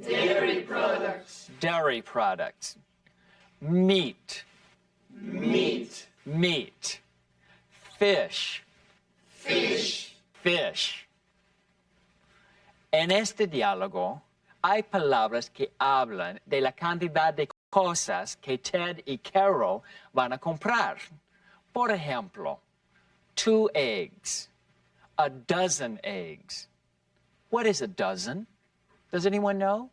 Dairy products. Dairy products. Meat. Meat. Meat. Fish. Fish. Fish. En este diálogo hay palabras que hablan de la cantidad de cosas que Ted y Carol van a comprar. Por ejemplo, 2 eggs, a dozen eggs. What is a dozen? Does anyone know?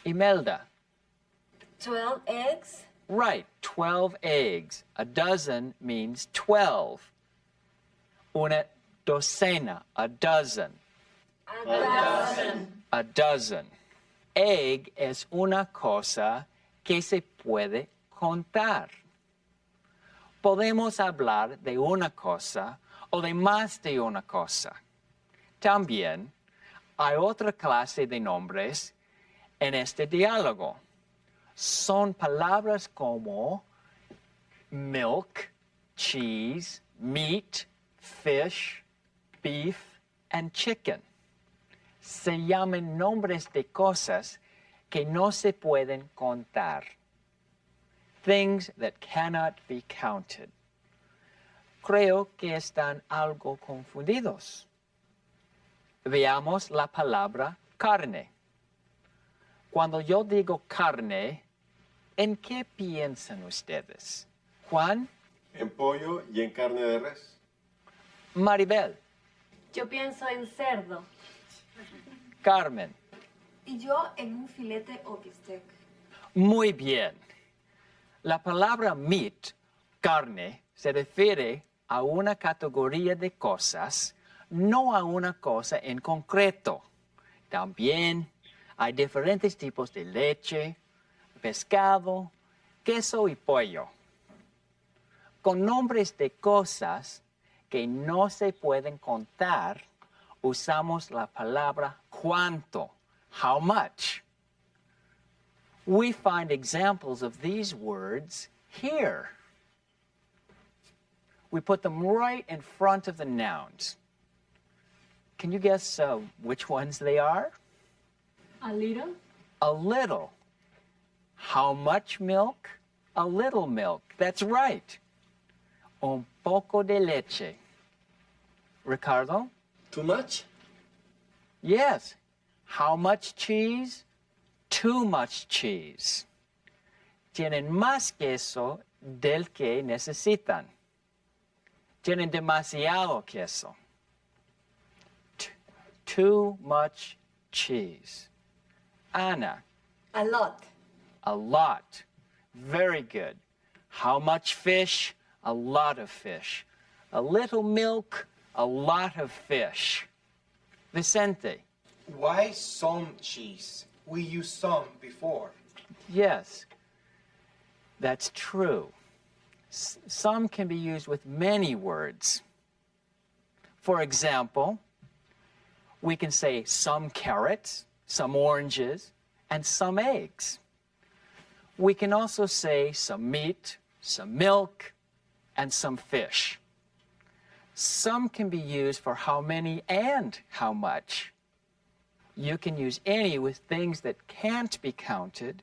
Imelda. 12 eggs? Right, 12 eggs. A dozen means 12. Una docena, a dozen. A dozen. A dozen. Egg es una cosa que se puede contar. Podemos hablar de una cosa o de más de una cosa. También hay otra clase de nombres en este diálogo. Son palabras como milk, cheese, meat, fish, beef, and chicken. Se llaman nombres de cosas que no se pueden contar. Things that cannot be counted. Creo que están algo confundidos. Veamos la palabra carne. Cuando yo digo carne, ¿en qué piensan ustedes? Juan? En pollo y en carne de res. Maribel. Yo pienso en cerdo. Carmen. Y yo en un filete o bistec. Muy bien. La palabra meat, carne, se refiere a una categoría de cosas, no a una cosa en concreto. También hay diferentes tipos de leche, pescado, queso y pollo. Con nombres de cosas que no se pueden contar, usamos la palabra cuánto, how much. We find examples of these words here. We put them right in front of the nouns. Can you guess which ones they are? A little. A little. How much milk? A little milk. That's right. Un poco de leche. Ricardo? Too much? Yes. How much cheese? Too much cheese. Tienen más queso del que necesitan. Tienen demasiado queso. Too much cheese. Ana? A lot. A lot. Very good. How much fish? A lot of fish. A little milk? A lot of fish. Vicente? Why some cheese? We used some before. Yes, that's true. Some can be used with many words. For example, we can say some carrots, some oranges, and some eggs. We can also say some meat, some milk, and some fish. Some can be used for how many and how much. You can use any with things that can't be counted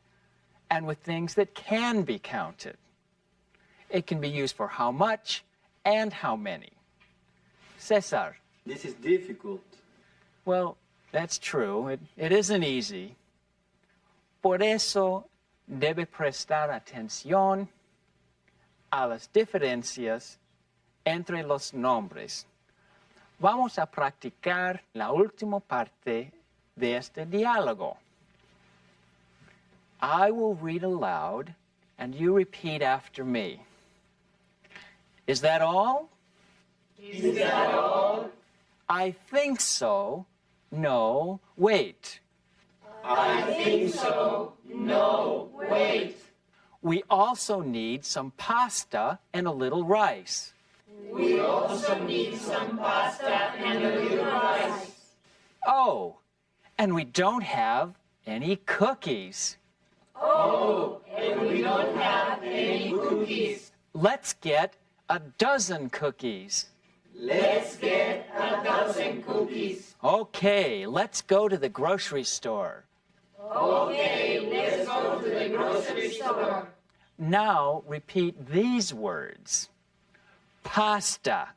and with things that can be counted. It can be used for how much and how many. Cesar. This is difficult. Well, that's true. It isn't easy. Por eso debe prestar atención a las diferencias entre los nombres. Vamos a practicar la última parte de este diálogo. I will read aloud and you repeat after me. Is that all? Is that all? I think so. No, wait. I think so. No, wait. We also need some pasta and a little rice. We also need some pasta and a little rice. Oh, and we don't have any cookies. Oh, and we don't have any cookies. Let's get a dozen cookies. Let's get a dozen cookies. Okay, let's go to the grocery store. Okay, let's go to the grocery store. Now repeat these words. Pasta.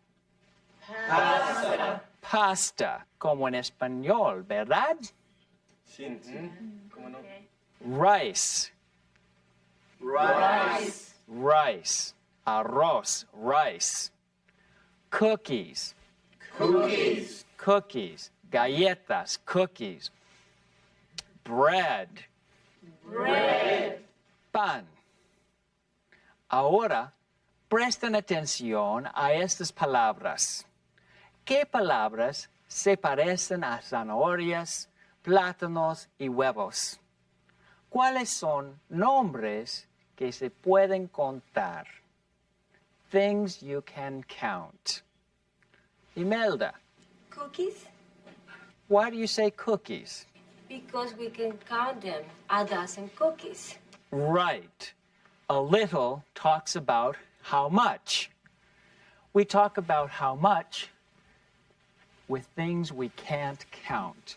Pasta. Pasta, como en español, ¿verdad? Sin. ¿Cómo no? Rice. Rice. Rice. Arroz. Rice. Cookies. Cookies. Cookies. Galletas. Cookies. Bread. Bread. Pan. Ahora, presten atención a estas palabras. ¿Qué palabras se parecen a zanahorias, plátanos y huevos? ¿Cuáles son nombres que se pueden contar? Things you can count. Imelda, Cookies? why do you say cookies? Because we can count them, a dozen cookies. Right. A little talks about how much. We talk about how much with things we can't count.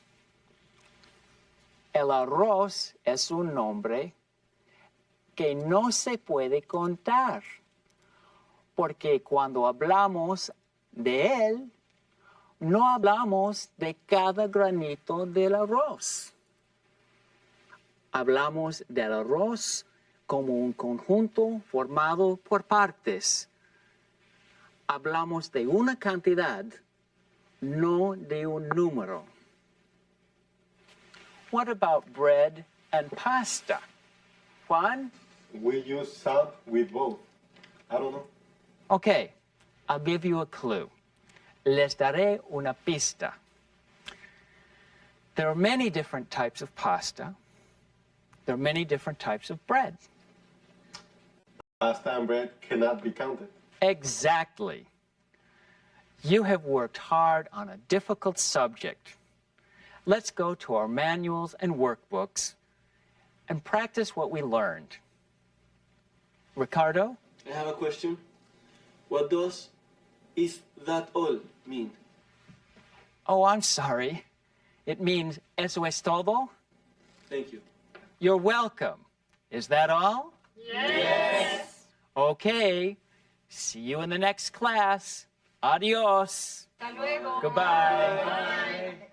El arroz es un nombre que no se puede contar, porque cuando hablamos de él, no hablamos de cada granito del arroz. Hablamos del arroz como un conjunto formado por partes. Hablamos de una cantidad, no de un número. What about bread and pasta? Juan? We use salt with both. I don't know. Okay, I'll give you a clue. Les daré una pista. There are many different types of pasta. There are many different types of bread. Pasta and bread cannot be counted. Exactly. You have worked hard on a difficult subject. Let's go to our manuals and workbooks and practice what we learned. Ricardo? I have a question. What does "is that all" mean? Oh, I'm sorry. It means eso es todo? Thank you. You're welcome. Is that all? Yes. Okay. See you in the next class. Adios. Hasta luego. Goodbye. Bye.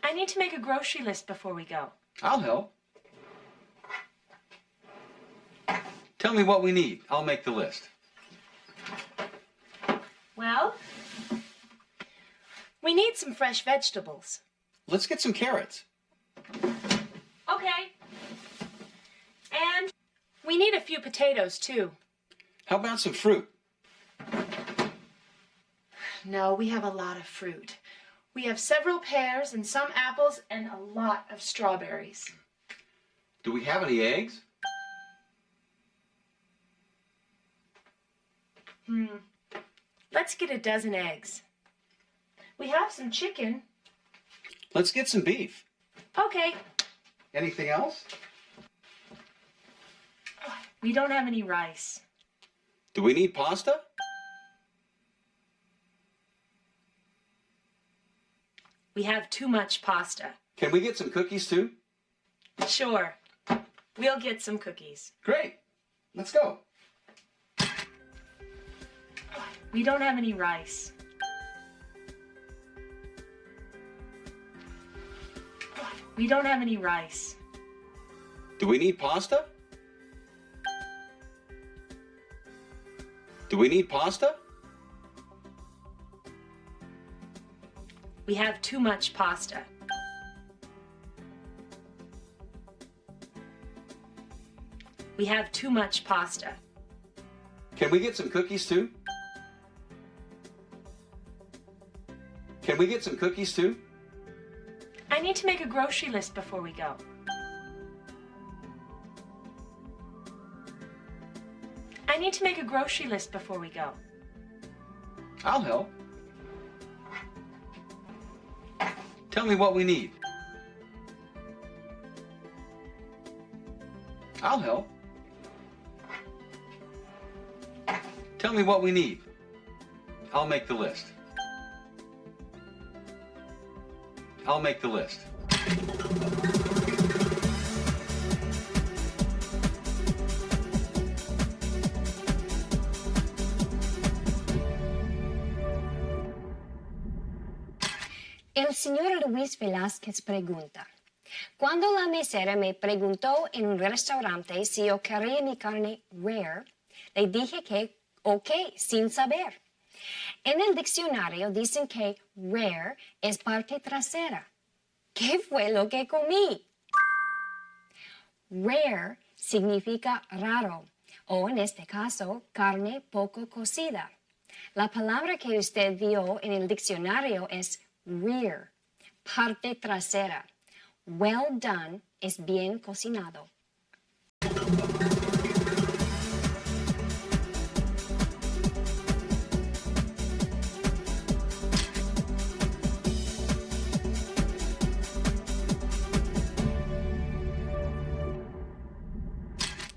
I need to make a grocery list before we go. I'll help. Tell me what we need. I'll make the list. Well, we need some fresh vegetables. Let's get some carrots. Okay. And we need a few potatoes, too. How about some fruit? No, we have a lot of fruit. We have several pears and some apples and a lot of strawberries. Do we have any eggs? Let's get a dozen eggs. We have some chicken. Let's get some beef. Okay. Anything else? We don't have any rice. Do we need pasta? We have too much pasta. Can we get some cookies too? Sure. We'll get some cookies. Great. Let's go. We don't have any rice. We don't have any rice. Do we need pasta? Do we need pasta? We have too much pasta. We have too much pasta. Can we get some cookies too? Can we get some cookies too? I need to make a grocery list before we go. I need to make a grocery list before we go. I'll help. Tell me what we need. I'll help. Tell me what we need. I'll make the list. I'll make the list. El señor Luis Velázquez pregunta, cuando la mesera me preguntó en un restaurante si yo quería mi carne rare, le dije que ok, sin saber. En el diccionario dicen que rare es parte trasera. ¿Qué fue lo que comí? Rare significa raro, o en este caso, carne poco cocida. La palabra que usted vio en el diccionario es rear, parte trasera. Well done es bien cocinado.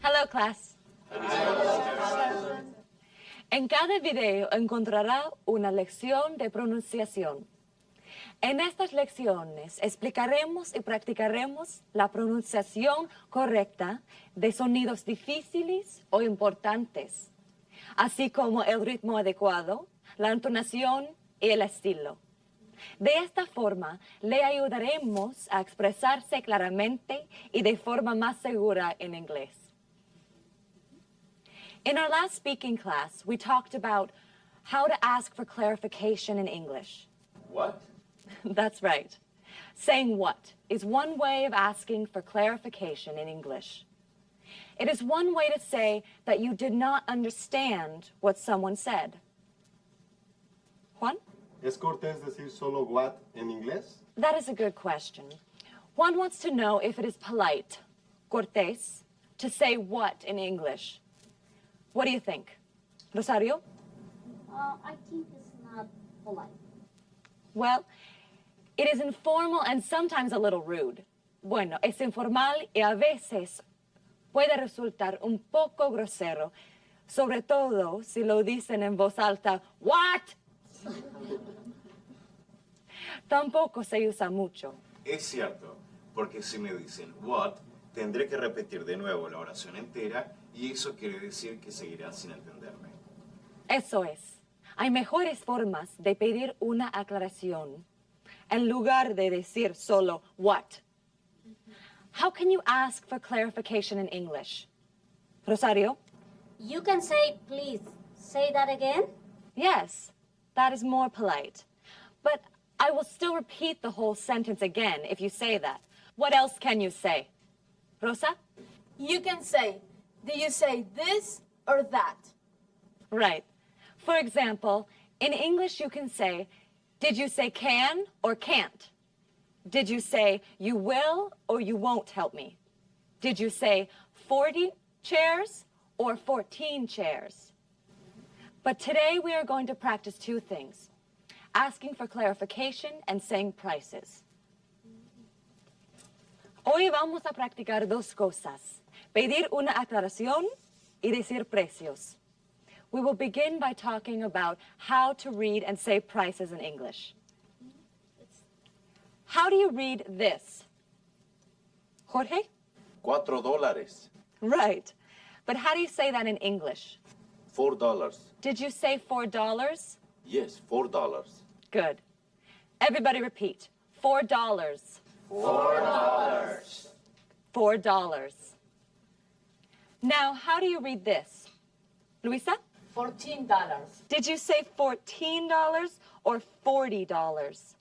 Hello, class. En cada video encontrará una lección de pronunciación. En estas lecciones explicaremos y practicaremos la pronunciación correcta de sonidos difíciles o importantes, así como el ritmo adecuado, la entonación y el estilo. De esta forma, le ayudaremos a expresarse claramente y de forma más segura en inglés. In our last speaking class, we talked about how to ask for clarification in English. What? That's right. Saying what is one way of asking for clarification in English. It is one way to say that you did not understand what someone said. Juan? ¿Es cortés decir solo what en inglés? That is a good question. Juan wants to know if it is polite, cortés, to say what in English. What do you think? Rosario? I think it's not polite. Well, it is informal and sometimes a little rude. Bueno, es informal y a veces puede resultar un poco grosero, sobre todo si lo dicen en voz alta, ¿what? Tampoco se usa mucho. Es cierto, porque si me dicen what, tendré que repetir de nuevo la oración entera y eso quiere decir que seguirán sin entenderme. Eso es. Hay mejores formas de pedir una aclaración en lugar de decir solo what. How can you ask for clarification in English? Rosario? You can say, please, say that again? Yes, that is more polite. But I will still repeat the whole sentence again if you say that. What else can you say? Rosa? You can say, do you say this or that? Right. For example, in English you can say, did you say can or can't? Did you say you will or you won't help me? Did you say 40 chairs or 14 chairs? But today we are going to practice two things, asking for clarification and saying prices. Hoy vamos a practicar dos cosas, pedir una aclaración y decir precios. We will begin by talking about how to read and say prices in English. How do you read this? Jorge? $4. Right. But how do you say that in English? $4. Did you say $4? Yes, $4. Good. Everybody repeat. $4. $4. $4. Now, how do you read this? Luisa? $14. Did you say $14 or $40?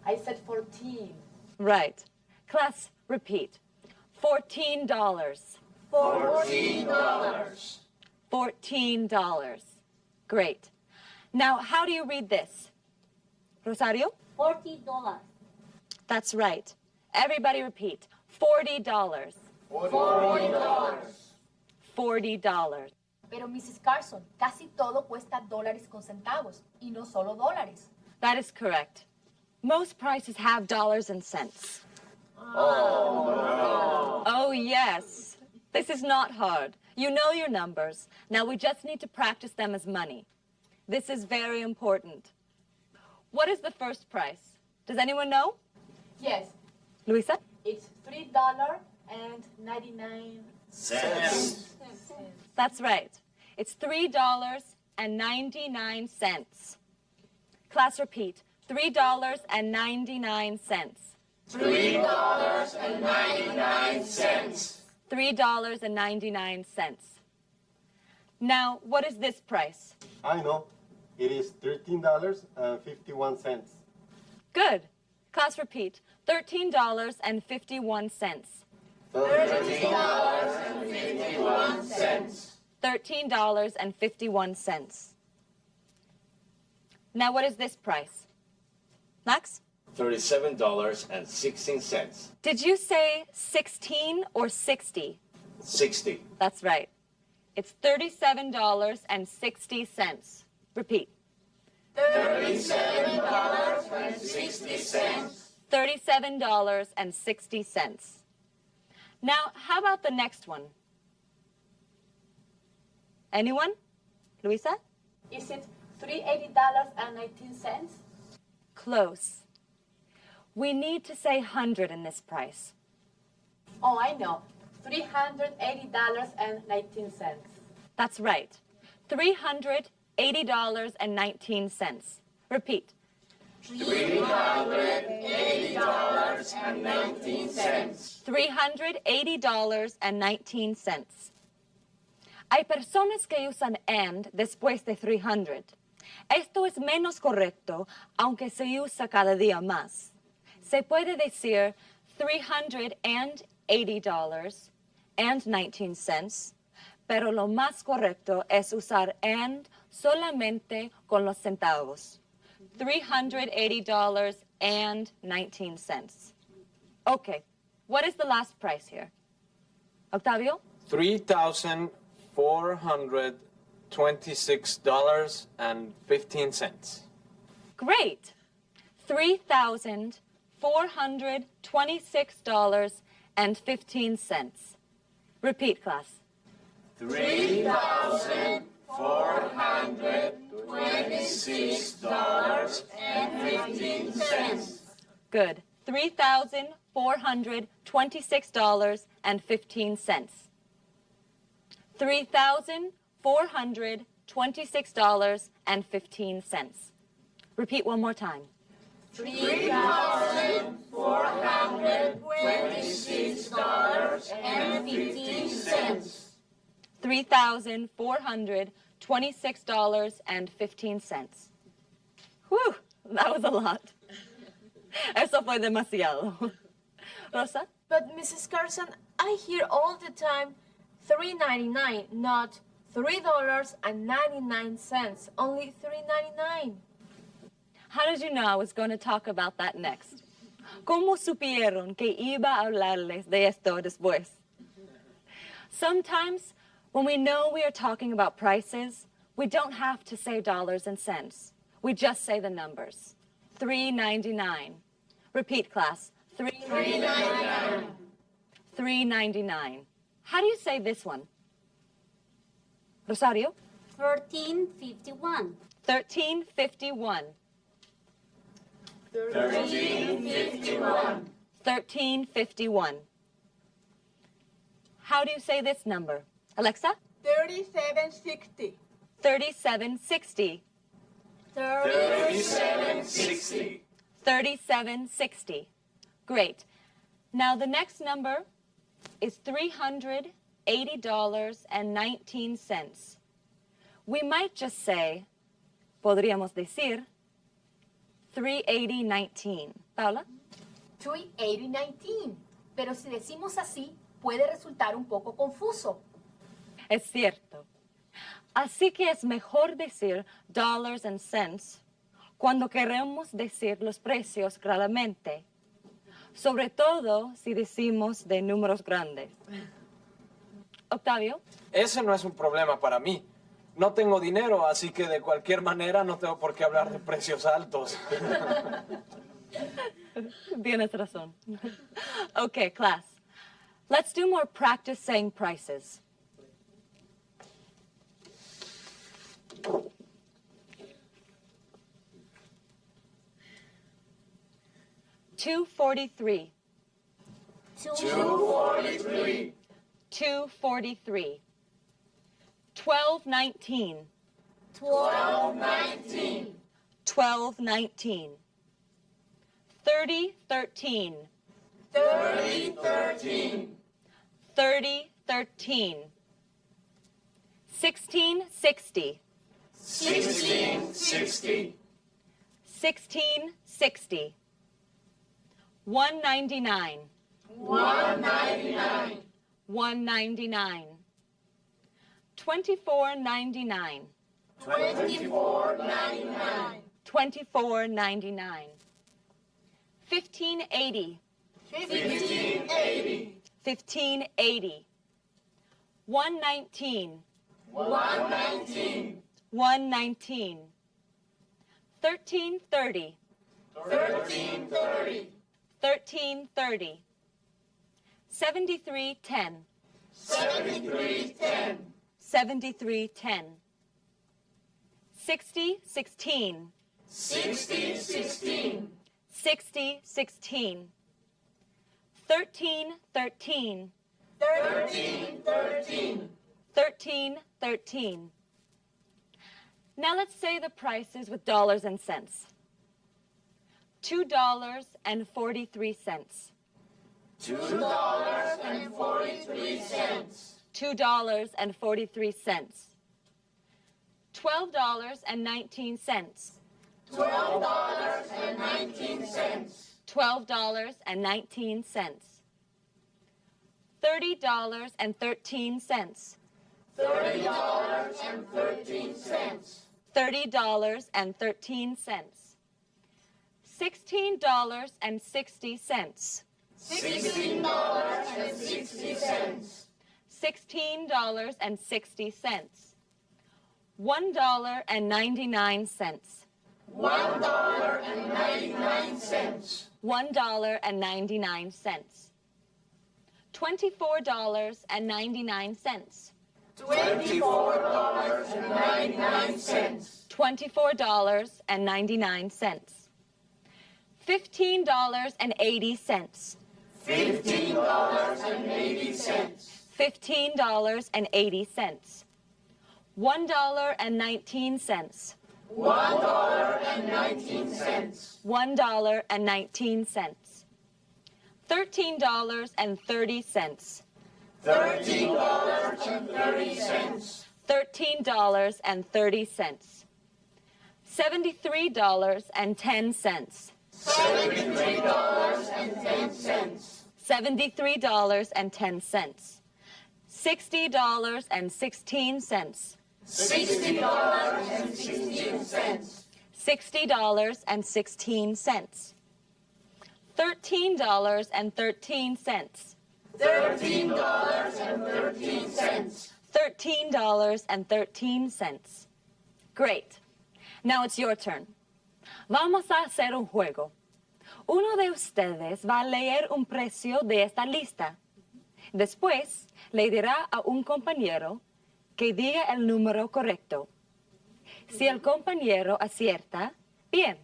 I said 14. Right. Class, repeat. $14. $14. $14. Great. Now, how do you read this? Rosario? $40. That's right. Everybody repeat. $40. $40. $40. Pero Mrs. Carson, casi todo cuesta dólares con centavos y no solo dólares. That is correct. Most prices have dollars and cents. Oh, no. Oh, yes. This is not hard. You know your numbers. Now we just need to practice them as money. This is very important. What is the first price? Does anyone know? Yes, Luisa? it's $3.99. That's right. It's $3.99. Class, repeat. $3.99. $3.99. $3.99. Now, what is this price? I know. It is $13.51. Good. Class, repeat. $13.51. $13.51. $13.51. Now, what is this price? Max? $37.16. Did you say 16 or 60? 60. That's right. It's $37.60. Repeat. $37.60. $37.60. Now, how about the next one? Anyone? Luisa? Is it $380.19? Close. We need to say 100 in this price. Oh, I know. $380.19. That's right. $380.19. Repeat. $380.19. $380.19. Hay personas que usan and después de 300. Esto es menos correcto, aunque se usa cada día más. Se puede decir $380.19, pero lo más correcto es usar and solamente con los centavos. $380.19. Okay, what is the last price here? Octavio? $3,426.15. Great. $3,426.15. Repeat, class. $3,426.15. Good. $3,426.15. $3,426.15. Repeat one more time. $3,426.15. $3,426.15. Whew, that was a lot. Eso fue demasiado. Rosa? But Mrs. Carson, I hear all the time $3.99, not $3.99, only $3.99. How did you know I was going to talk about that next? ¿Cómo supieron que iba a hablarles de esto después? Sometimes, when we know we are talking about prices, we don't have to say dollars and cents. We just say the numbers. $3.99. Repeat, class. $3.99. $3.99. How do you say this one? Rosario? $13.51. $13.51. $13.51. $13.51. How do you say this number? Alexa? $37.60. $37.60. $37.60. $37.60. Great. Now the next number is $380.19. We might just say, podríamos decir, $380.19. Paula? $380.19. Pero si decimos así, puede resultar un poco confuso. Es cierto. Así que es mejor decir dollars and cents cuando queremos decir los precios claramente, sobre todo si decimos de números grandes. Octavio? Ese no es un problema para mí. No tengo dinero, así que de cualquier manera no tengo por qué hablar de precios altos. Tienes razón. Okay, class. Let's do more practice saying prices. 243. 243. 243. 1219. 1219. 1219. 3013. 3013. 3013. 1660. 1660. 1660. 199. 199. 199. 2499. 2499. 2499. 1580. 1580. 1580. 119. 119. 119. 1330. 1330. 1330. 7310. 7310. 7310. 6016. 6016. 6016. 1313. 1313. 1313. Now let's say the prices with dollars and cents. $2.43. $2.43. $2.43. $12.19. $12.19. $12.19. $30.13. $30.13. $30.13. $16.60. $16.60. $16.60. $1.99. $1.99. $1.99. $24.99. $24.99. $24.99. $15.80. $15.80. $15.80. $1.19. $1.19. $1.19. $13.30. $13.30. $13.30. $73.10. $73.10. $73.10. $60.16. $60.16. $60.16. $13.13. $13.13. $13.13. Great. Now it's your turn. Vamos a hacer un juego. Uno de ustedes va a leer un precio de esta lista. Después le dirá a un compañero que diga el número correcto. Si el compañero acierta, bien.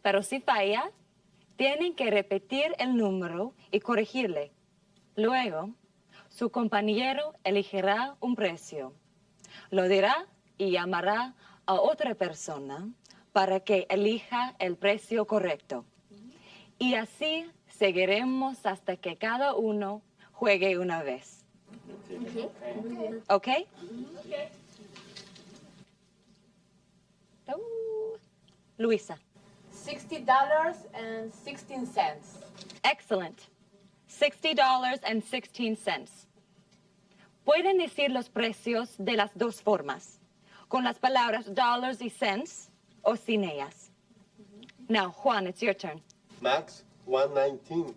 Pero si falla, tienen que repetir el número y corregirle. Luego, su compañero elegirá un precio. Lo dirá y llamará a otra persona para que elija el precio correcto. Y así seguiremos hasta que cada uno juegue una vez. ¿Ok? Luisa. $60.16. Excellent. $60.16. Pueden decir los precios de las dos formas, con las palabras dollars y cents o sin ellas. Now, Juan, it's your turn. Max, 119.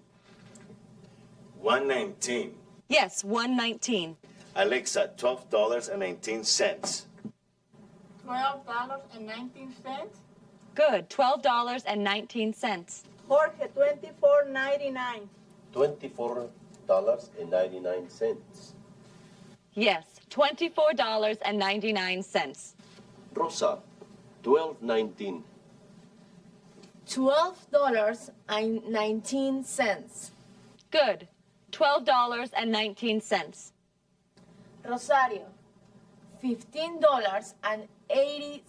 119. Yes, 119. Alexa, $12.19. $12.19. Good, $12.19. Jorge, $24.99. $24.99. Yes, $24.99. Rosa, 12.19. $12.19. Good. $12.19. Rosario, $15.80.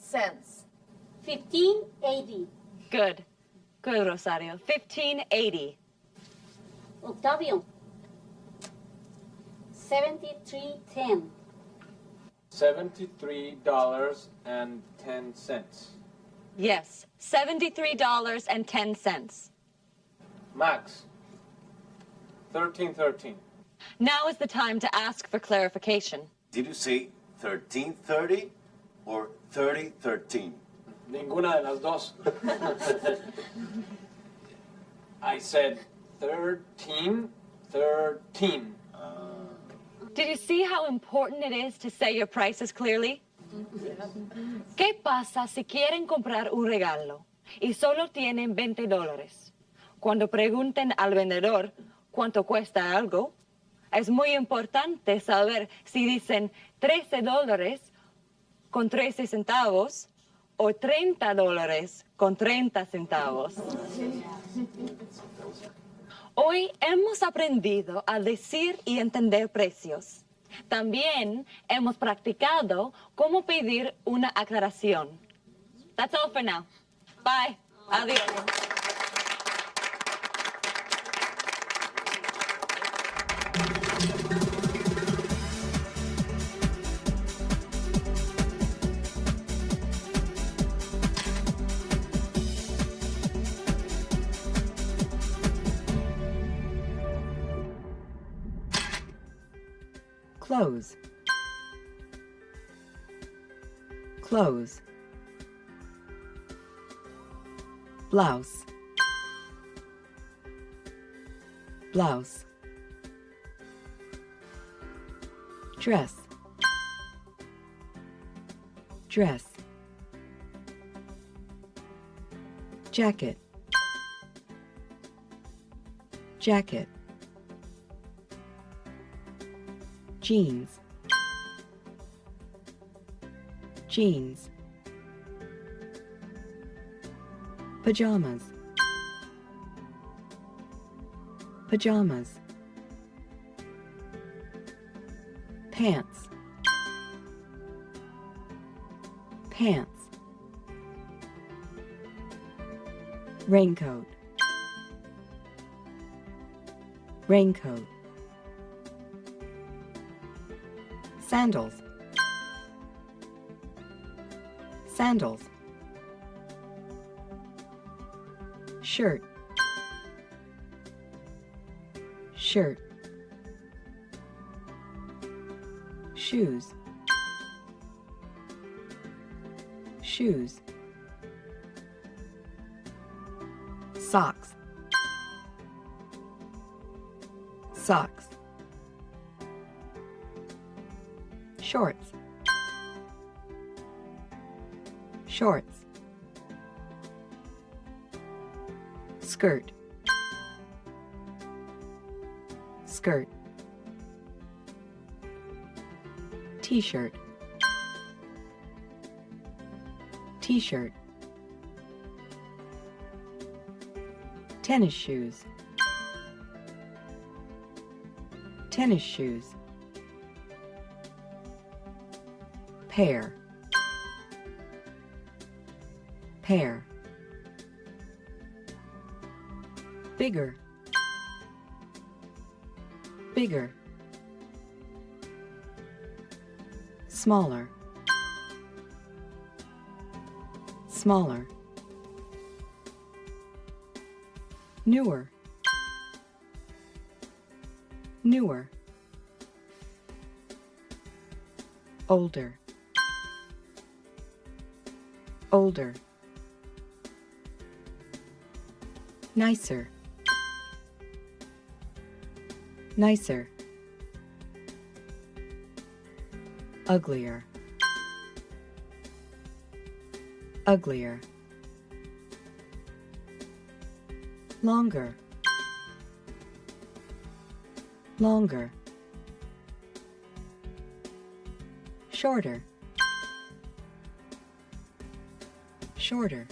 $15.80. Good. Good, Rosario. $15.80. Octavio, $73.10. $73.10. Yes, $73.10. Max, $13.13. Now is the time to ask for clarification. Did you say 13:30 or 30:13? Ninguna de las dos. I said 13:13. Did you see how important it is to say your prices clearly? ¿Qué pasa si quieren comprar un regalo y solo tienen $20? Cuando pregunten al vendedor cuánto cuesta algo, es muy importante saber si dicen $13 con 13 centavos o $30 con 30 centavos. Hoy hemos aprendido a decir y entender precios. También hemos practicado cómo pedir una aclaración. That's all for now. Bye. Adiós. Close. Close. Blouse. Blouse. Dress. Dress. Jacket. Jacket. Jeans. Jeans. Pajamas. Pajamas. Pants. Pants. Raincoat. Raincoat. Sandals. Sandals. Shirt. Shirt. Shoes. Shoes. Socks. Socks. Shorts. Shorts. Skirt. Skirt. T-shirt. T-shirt. Tennis shoes. Tennis shoes. Pair. Pair. Bigger. Bigger. Smaller. Smaller. Newer. Newer. Older. Older. Nicer. Nicer. Uglier. Uglier. Longer. Longer. Shorter. Shorter.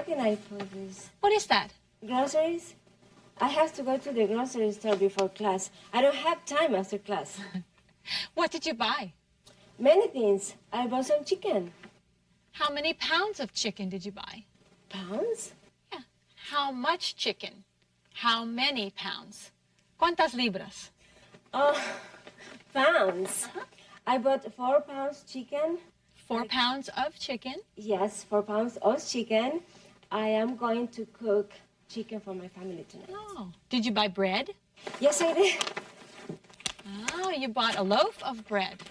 can I put this? What is that? Groceries? I have to go to the grocery store before class. I don't have time after class. What did you buy? Many things. I bought some chicken. How many pounds of chicken did you buy? Pounds? Yeah. How much chicken? How many pounds? ¿Cuántas libras? Oh, pounds. I bought 4 pounds chicken. 4 pounds of chicken? Yes, 4 pounds of chicken. I am going to cook chicken for my family tonight. Oh. Did you buy bread? Yes, I did. Oh, you bought a loaf of bread.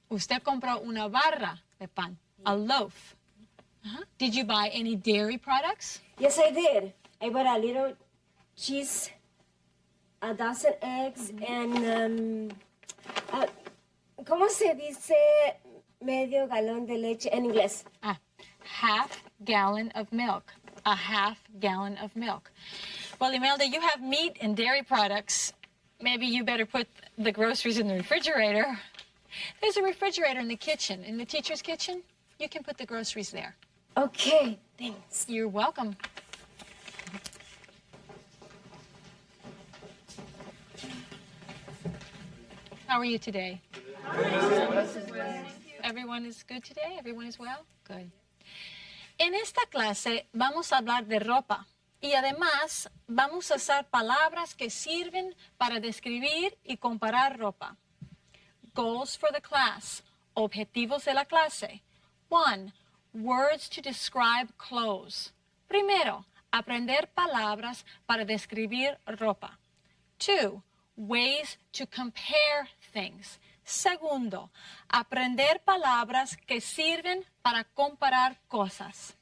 Usted compró una barra de pan. A loaf. Did you buy any dairy products? Yes, I did. I bought a little cheese, a dozen eggs, and ¿cómo se dice medio galón de leche en inglés? Half gallon of milk. A half gallon of milk. Well, Imelda, you have meat and dairy products. Maybe you better put the groceries in the refrigerator. There's a refrigerator in the kitchen, in the teacher's kitchen. You can put the groceries there. Okay, thanks. You're welcome. How are you today? Everyone is good today? Everyone is well? Good. En esta clase vamos a hablar de ropa y además vamos a usar palabras que sirven para describir y comparar ropa. Goals for the class. Objetivos de la clase. 1. Words to describe clothes. Primero, aprender palabras para describir ropa. 2. Ways to compare things. Segundo, aprender palabras que sirven para comparar cosas.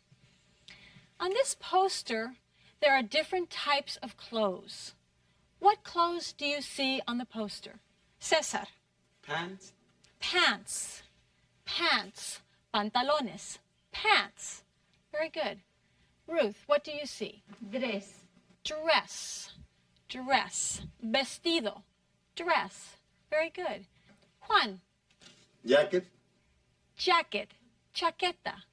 On this poster, there are different types of clothes. What clothes do you see on the poster? César. Pants. Pants. Pants. Pantalones. Pants. Very good. Ruth, what do you see? Dress. Dress. Dress. Vestido. Dress. Very good. Juan. Jacket. Jacket. Chaqueta.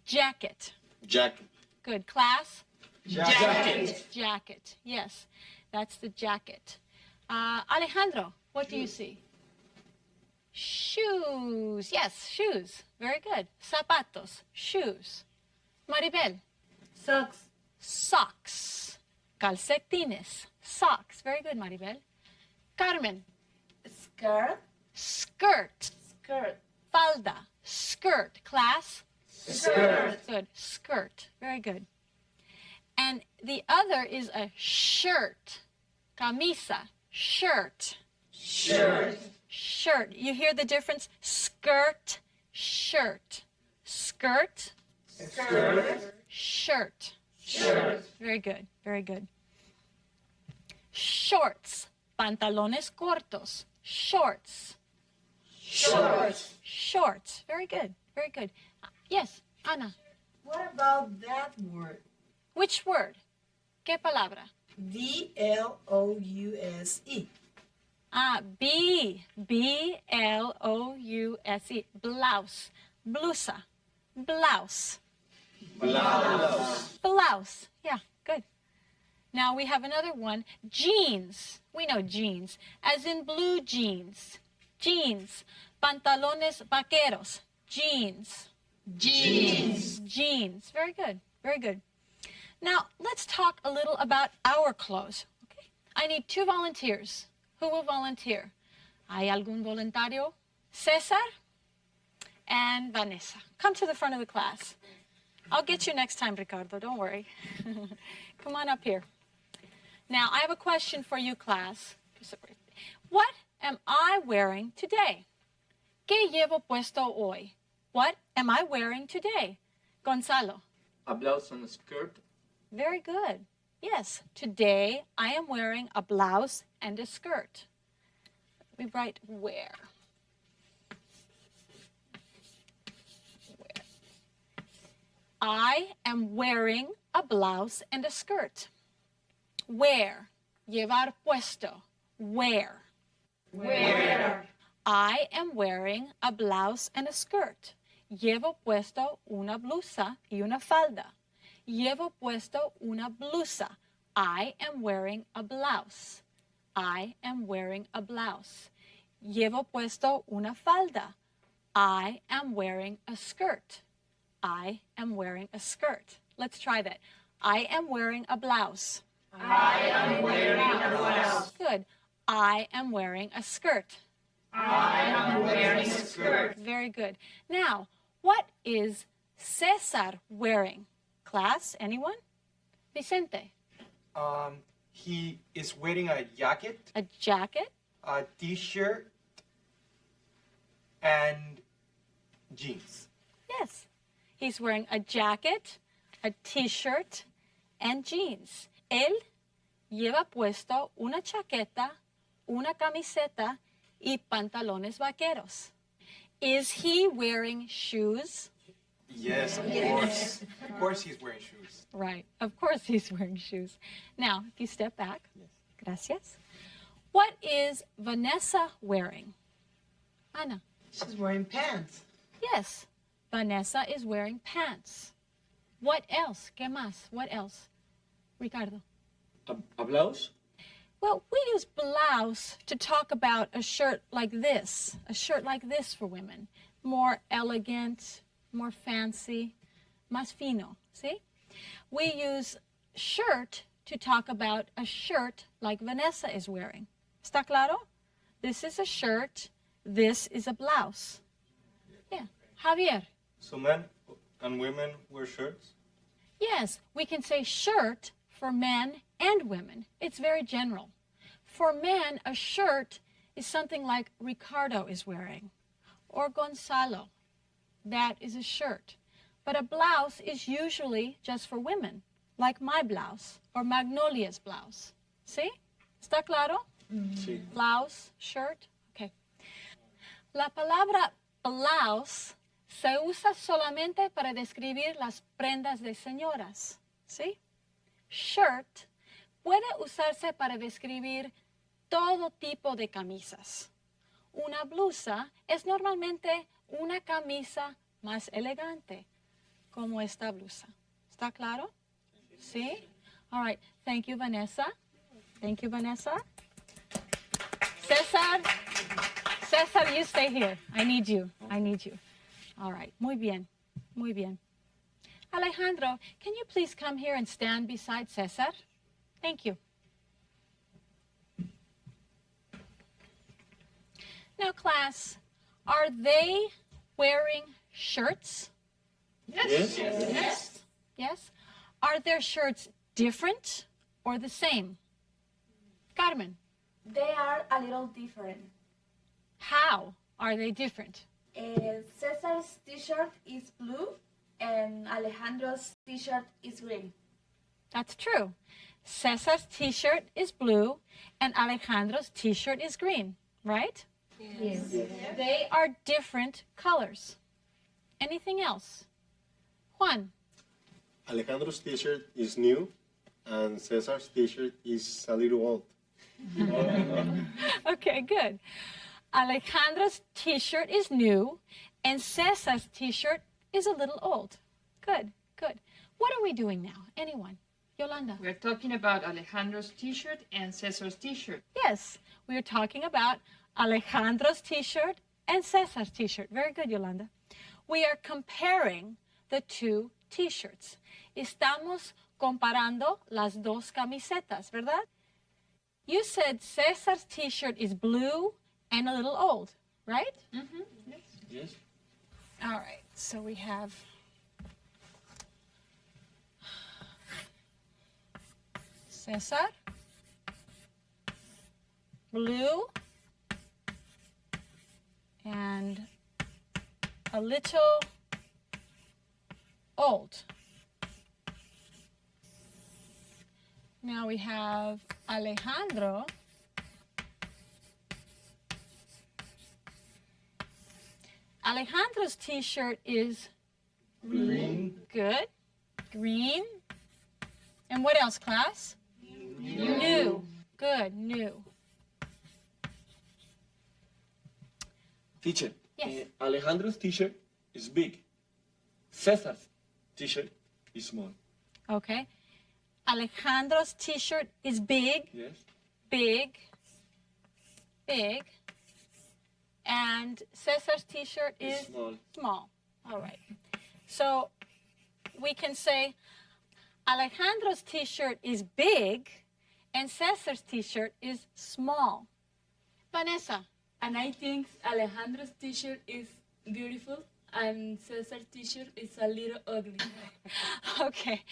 Jacket. Jacket. Good. Class? Jacket. Jacket. Yes, that's the jacket. Alejandro, what do you see? Shoes. Yes, shoes. Very good. Zapatos. Shoes. Maribel. Socks. Socks. Calcetines. Socks. Very good, Maribel. Carmen. Skirt. Skirt. Skirt. Falda. Skirt. Class? Skirt. Good. Skirt. Very good. And the other is a shirt. Camisa. Shirt. Shirt. Shirt. You hear the difference? Skirt. Shirt. Skirt. Skirt. Shirt. Shirt. Very good. Very good. Shorts. Pantalones cortos. Shorts. Shorts. Shorts. Very good. Very good. Yes, Ana. What about that word? Which word? ¿Qué palabra? B-L-O-U-S-E. B-L-O-U-S-E. Blouse. Blusa. Blouse. Blouse. Blouse. Yeah, good. Now we have another one. Jeans. We know jeans, as in blue jeans. Jeans. Pantalones vaqueros. Jeans. Jeans. Jeans. Very good. Very good. Now, let's talk a little about our clothes. Okay? I need 2 volunteers. Who will volunteer? ¿Hay algún voluntario? César and Vanessa. Come to the front of the class. I'll get you next time, Ricardo. Don't worry. Come on up here. Now, I have a question for you, class. What am I wearing today? ¿Qué llevo puesto hoy? What am I wearing today? Gonzalo. A blouse and a skirt. Very good. Yes, today I am wearing a blouse and a skirt. Let me write where. Where. I am wearing a blouse and a skirt. Where. Llevar puesto. Where. Where. I am wearing a blouse and a skirt. Llevo puesto una blusa y una falda. Llevo puesto una blusa. I am wearing a blouse. I am wearing a blouse. Llevo puesto una falda. I am wearing a skirt. I am wearing a skirt. Let's try that. I am wearing a blouse. I am wearing a blouse. Good. I am wearing a skirt. I am wearing a skirt. Very good. Now, what is Cesar wearing? Class, anyone? Vicente. He is wearing a jacket. A jacket? A t-shirt. And jeans. Yes. He's wearing a jacket, a t-shirt, and jeans. Él lleva puesto una chaqueta, una camiseta, y pantalones vaqueros. Is he wearing shoes? Yes, of course. Of course he's wearing shoes. Right. Of course he's wearing shoes. Now, if you step back. Yes. Gracias. What is Vanessa wearing? Ana. She's wearing pants. Yes. Vanessa is wearing pants. What else? ¿Qué más? What else? Ricardo. A blouse? Well, we use blouse to talk about a shirt like this for women. More elegant, more fancy, más fino, see? We use shirt to talk about a shirt like Vanessa is wearing. ¿Está claro? This is a shirt, this is a blouse. Yeah. Javier. So men and women wear shirts? Yes, we can say shirt for men and women. It's very general. For men, a shirt is something like Ricardo is wearing, or Gonzalo. That is a shirt. But a blouse is usually just for women, like my blouse or Magnolia's blouse. See? ¿Está claro? Sí. Blouse, shirt. Okay. La palabra blouse se usa solamente para describir las prendas de señoras. ¿Sí? Shirt puede usarse para describir todo tipo de camisas. Una blusa es normalmente una camisa más elegante, como esta blusa. ¿Está claro? ¿Sí? All right. Thank you, Vanessa. Thank you, Vanessa. Cesar, you stay here. I need you. I need you. All right. Muy bien. Muy bien. Alejandro, can you please come here and stand beside Cesar? Thank you. Now, class, are they wearing shirts? Yes. Yes. Yes? Are their shirts different or the same? Carmen. They are a little different. How are they different? Cesar's t-shirt is blue and Alejandro's t-shirt is green. That's true. Cesar's t-shirt is blue and Alejandro's t-shirt is green, right? Yes. They are different colors. Anything else? Juan. Alejandro's t-shirt is new and Cesar's t-shirt is a little old. Okay, good. Alejandro's t-shirt is new and Cesar's t-shirt is a little old. Good, good. What are we doing now? Anyone? Yolanda. We're talking about Alejandro's t-shirt and Cesar's t-shirt. Yes, we are talking about Alejandro's t-shirt and Cesar's t-shirt. Very good, Yolanda. We are comparing the two t-shirts. Estamos comparando las dos camisetas, ¿verdad? You said Cesar's t-shirt is blue and a little old, right? Mm-hmm. Yes. Yes. All right, so we have Cesar, blue, and a little old. Now we have Alejandro. Alejandro's t-shirt is Green. Good. Green. And what else, class? New. Good, new. Teacher, Yes. Alejandro's t-shirt is big. Cesar's t-shirt is small. Okay. Alejandro's t-shirt is big. Yes. Big. Big. And Cesar's t-shirt is Small. small. All right. So we can say Alejandro's t-shirt is big and Cesar's t-shirt is small. Vanessa. And I think Alejandro's t-shirt is beautiful and Cesar's t-shirt is a little ugly. Okay.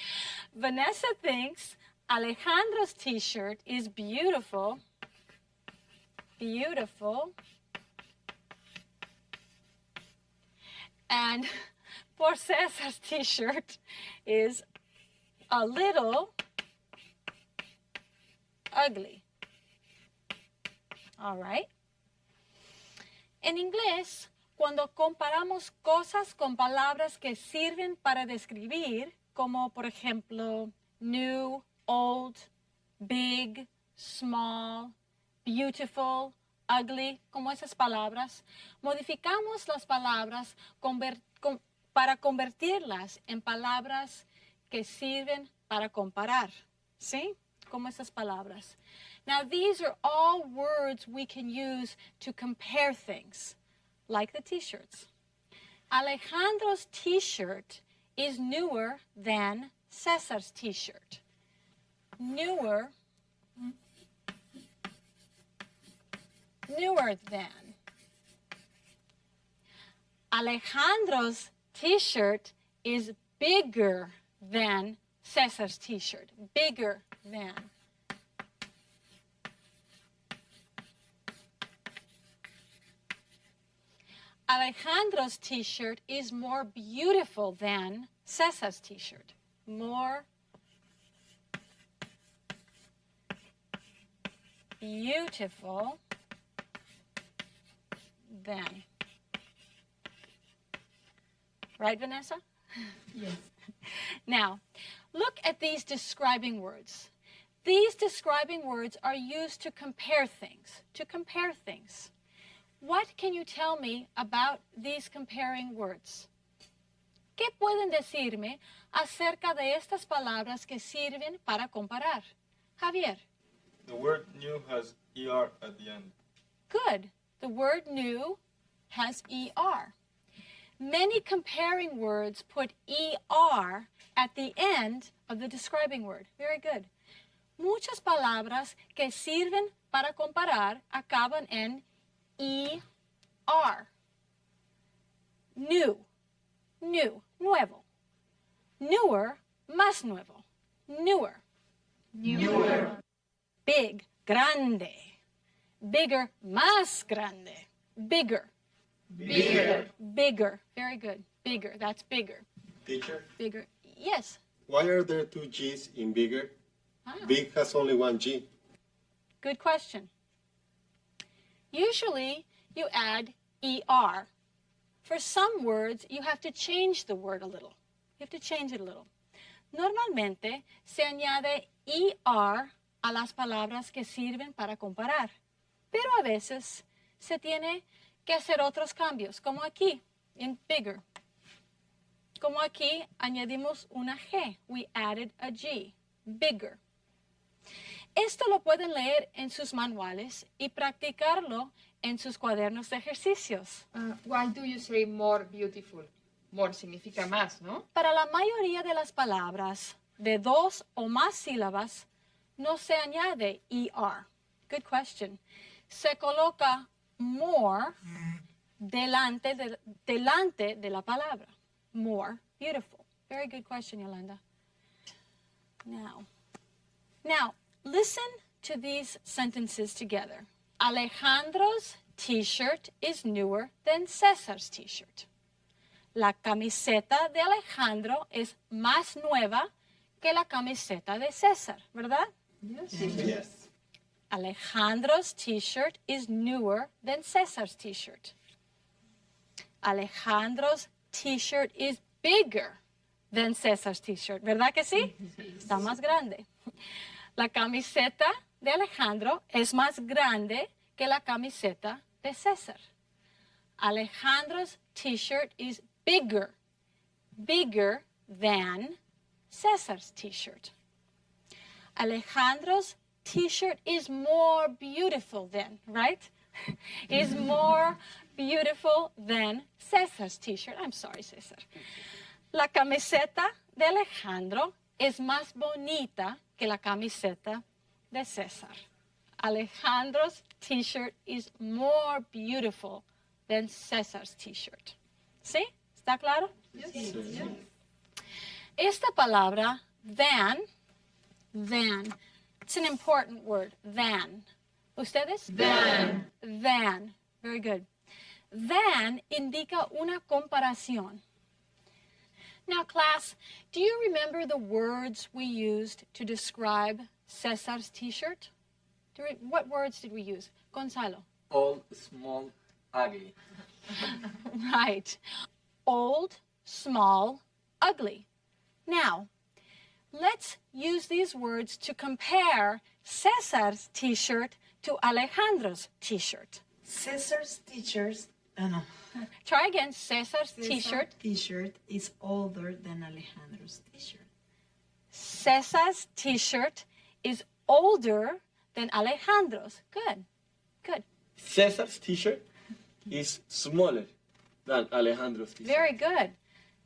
Vanessa thinks Alejandro's t-shirt is beautiful. Beautiful. And poor Cesar's t-shirt is a little ugly. All right. En inglés, cuando comparamos cosas con palabras que sirven para describir, como por ejemplo, new, old, big, small, beautiful, ugly, como esas palabras, modificamos las palabras para convertirlas en palabras que sirven para comparar. ¿Sí? Como esas palabras. Now, these are all words we can use to compare things, like the t-shirts. Alejandro's t-shirt is newer than Cesar's t-shirt. Newer than. Alejandro's t-shirt is bigger than Cesar's t-shirt. Bigger than. Alejandro's t-shirt is more beautiful than Cesar's t-shirt. More beautiful than. Right, Vanessa? Yes. Now, look at these describing words. These describing words are used to compare things. What can you tell me about these comparing words? ¿Qué pueden decirme acerca de estas palabras que sirven para comparar? Javier. The word new has ER at the end. Good. The word new has ER. Many comparing words put ER at the end of the describing word. Very good. Muchas palabras que sirven para comparar acaban en ER. New, nuevo. Newer, más nuevo. Newer. Big, grande. Bigger, más grande. Bigger. Very good. Bigger, that's bigger. Teacher? Bigger. Yes. Why are there two G's in bigger? Big has only one G. Good question. Usually, you add ER. For some words, you have to change the word a little. You have to change it a little. Normalmente, se añade ER a las palabras que sirven para comparar. Pero a veces, se tiene que hacer otros cambios, como aquí, en bigger. Como aquí, añadimos una G. We added a G. Bigger. Esto lo pueden leer en sus manuales y practicarlo en sus cuadernos de ejercicios. Why do you say more beautiful? More significa más, ¿no? Para la mayoría de las palabras de dos o más sílabas, no se añade ER. Good question. Se coloca more delante de la palabra. More beautiful. Very good question, Yolanda. Now, listen to these sentences together. Alejandro's t-shirt is newer than Cesar's t-shirt. La camiseta de Alejandro es más nueva que la camiseta de César, ¿verdad? Yes. Alejandro's t-shirt is newer than Cesar's t-shirt. Alejandro's t-shirt is bigger than Cesar's t-shirt, ¿verdad que sí? Está más grande. La camiseta de Alejandro es más grande que la camiseta de César. Alejandro's t-shirt is bigger than Cesar's t-shirt. Alejandro's t-shirt is more beautiful than, right? Is more beautiful than Cesar's t-shirt. I'm sorry, Cesar. La camiseta de Alejandro es más bonita que la camiseta de Cesar. Alejandro's t-shirt is more beautiful than Cesar's t-shirt. ¿Sí? ¿Está claro? Yes. Esta palabra, than, it's an important word, than. ¿Ustedes? Than. Than. Very good. Than indica una comparación. Now, class, do you remember the words we used to describe Cesar's t-shirt? What words did we use? Gonzalo. Old, small, ugly. Right. Old, small, ugly. Now, let's use these words to compare Cesar's t-shirt to Alejandro's t-shirt. Cesar's t-shirt, Try again. Cesar's t-shirt. T-shirt is older than Alejandro's t-shirt. Cesar's t-shirt is older than Alejandro's. Good. Good. Cesar's t-shirt is smaller than Alejandro's t-shirt. Very good.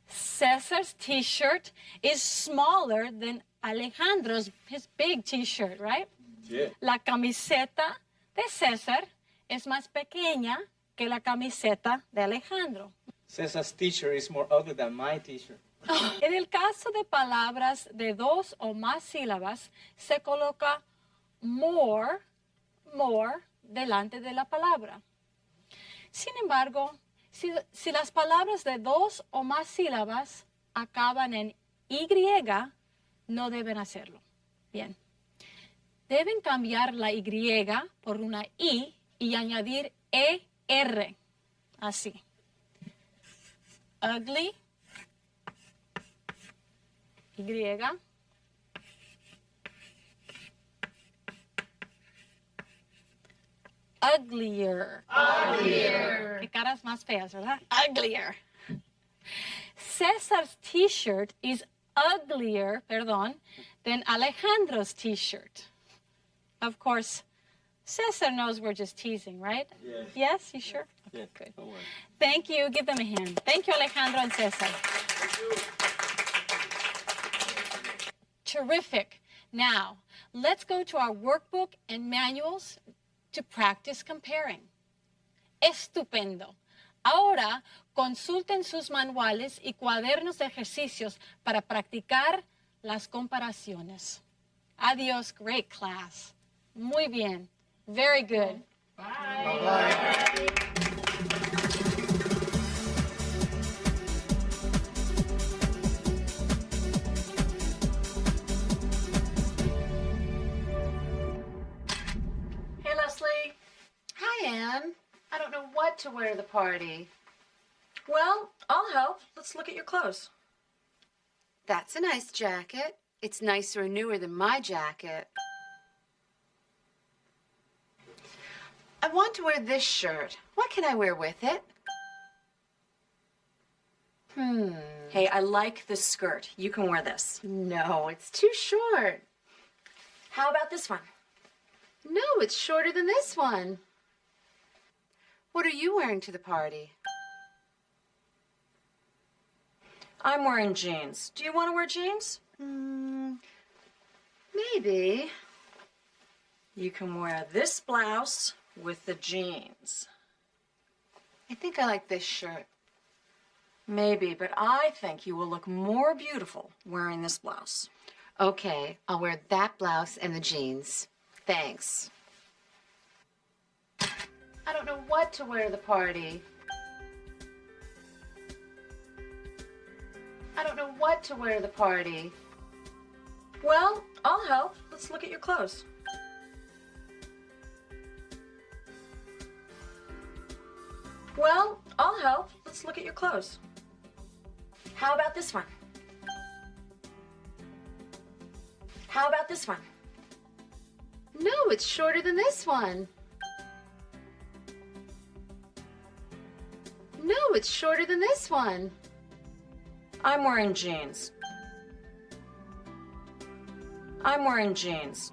Cesar's t-shirt is smaller than Alejandro's, his big t-shirt, right? Yeah. La camiseta de Cesar es más pequeña que la camiseta de Alejandro. Cesar's t-shirt is more ugly than my t-shirt. En el caso de palabras de dos o más sílabas, se coloca more delante de la palabra. Sin embargo, si las palabras de dos o más sílabas acaban en Y, no deben hacerlo. Bien. Deben cambiar la Y por una I y añadir ER. Así. Ugly. Y. Uglier. Uglier. Qué caras más feas, ¿verdad? Uglier. Cesar's t-shirt is uglier, than Alejandro's t-shirt. Of course, Cesar knows we're just teasing, right? Yes. Yes, you sure? Yeah. Good. Don't worry. Thank you. Give them a hand. Thank you, Alejandro and Cesar. Terrific. Now, let's go to our workbook and manuals to practice comparing. Estupendo. Ahora, consulten sus manuales y cuadernos de ejercicios para practicar las comparaciones. Adiós, great class. Muy bien. Very good. Bye. Bye-bye. Hey, Leslie. Hi, Anne. I don't know what to wear to the party. Well, I'll help. Let's look at your clothes. That's a nice jacket. It's nicer and newer than my jacket. I want to wear this shirt. What can I wear with it? Hey, I like this skirt. You can wear this. No, it's too short. How about this one? No, it's shorter than this one. What are you wearing to the party? I'm wearing jeans. Do you want to wear jeans? Maybe. You can wear this blouse with the jeans. I think I like this shirt. Maybe, but I think you will look more beautiful wearing this blouse. Okay, I'll wear that blouse and the jeans. Thanks. I don't know what to wear to the party. I don't know what to wear to the party. Well, I'll help. Let's look at your clothes. Well, I'll help. Let's look at your clothes. How about this one? How about this one? No, it's shorter than this one. No, it's shorter than this one. I'm wearing jeans. I'm wearing jeans.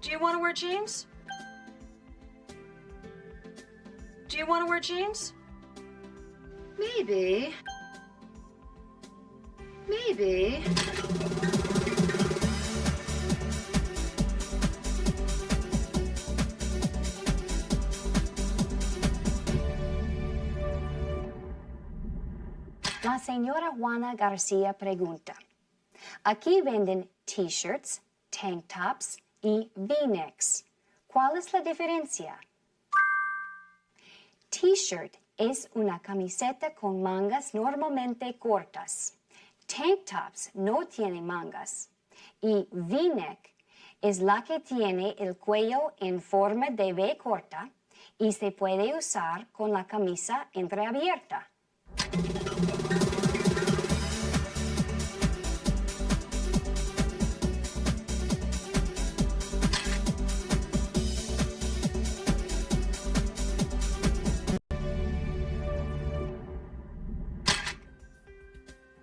Do you want to wear jeans? Do you want to wear jeans? Maybe. Maybe. La señora Juana García pregunta, aquí venden t-shirts, tank tops y v-necks. ¿Cuál es la diferencia? T-shirt es una camiseta con mangas normalmente cortas. Tank tops no tienen mangas. Y v-neck es la que tiene el cuello en forma de V corta y se puede usar con la camisa entreabierta.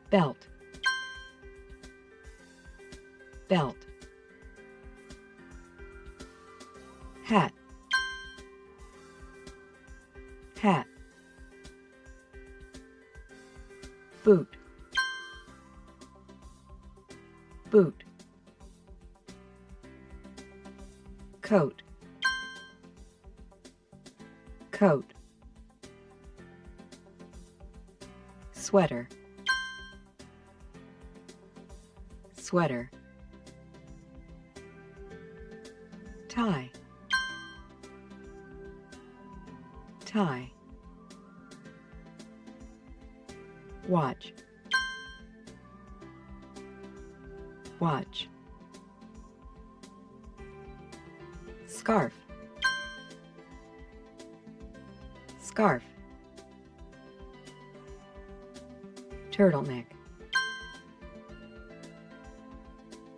Belt. Belt. Hat. Hat. Boot. Boot. Coat. Coat. Sweater. Sweater. Tie. Tie. Watch. Watch. Scarf. Scarf. Turtleneck.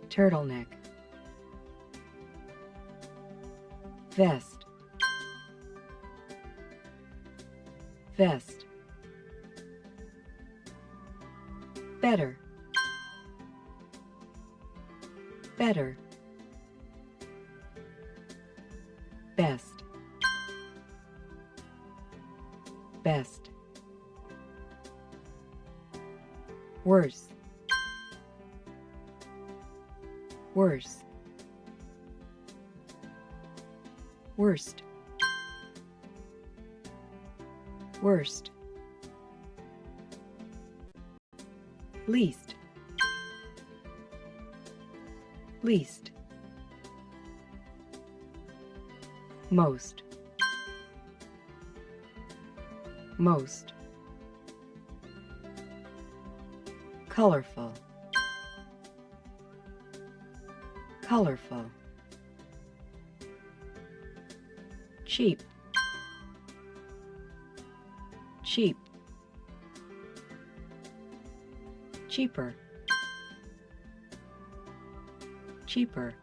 Turtleneck. Vest. Vest. Better. Better. Best. Best. Worse. Worse. Worst. Worst. Least. Least. Most. Most. Colorful. Colorful. Cheap. Cheap. Cheaper. Cheaper.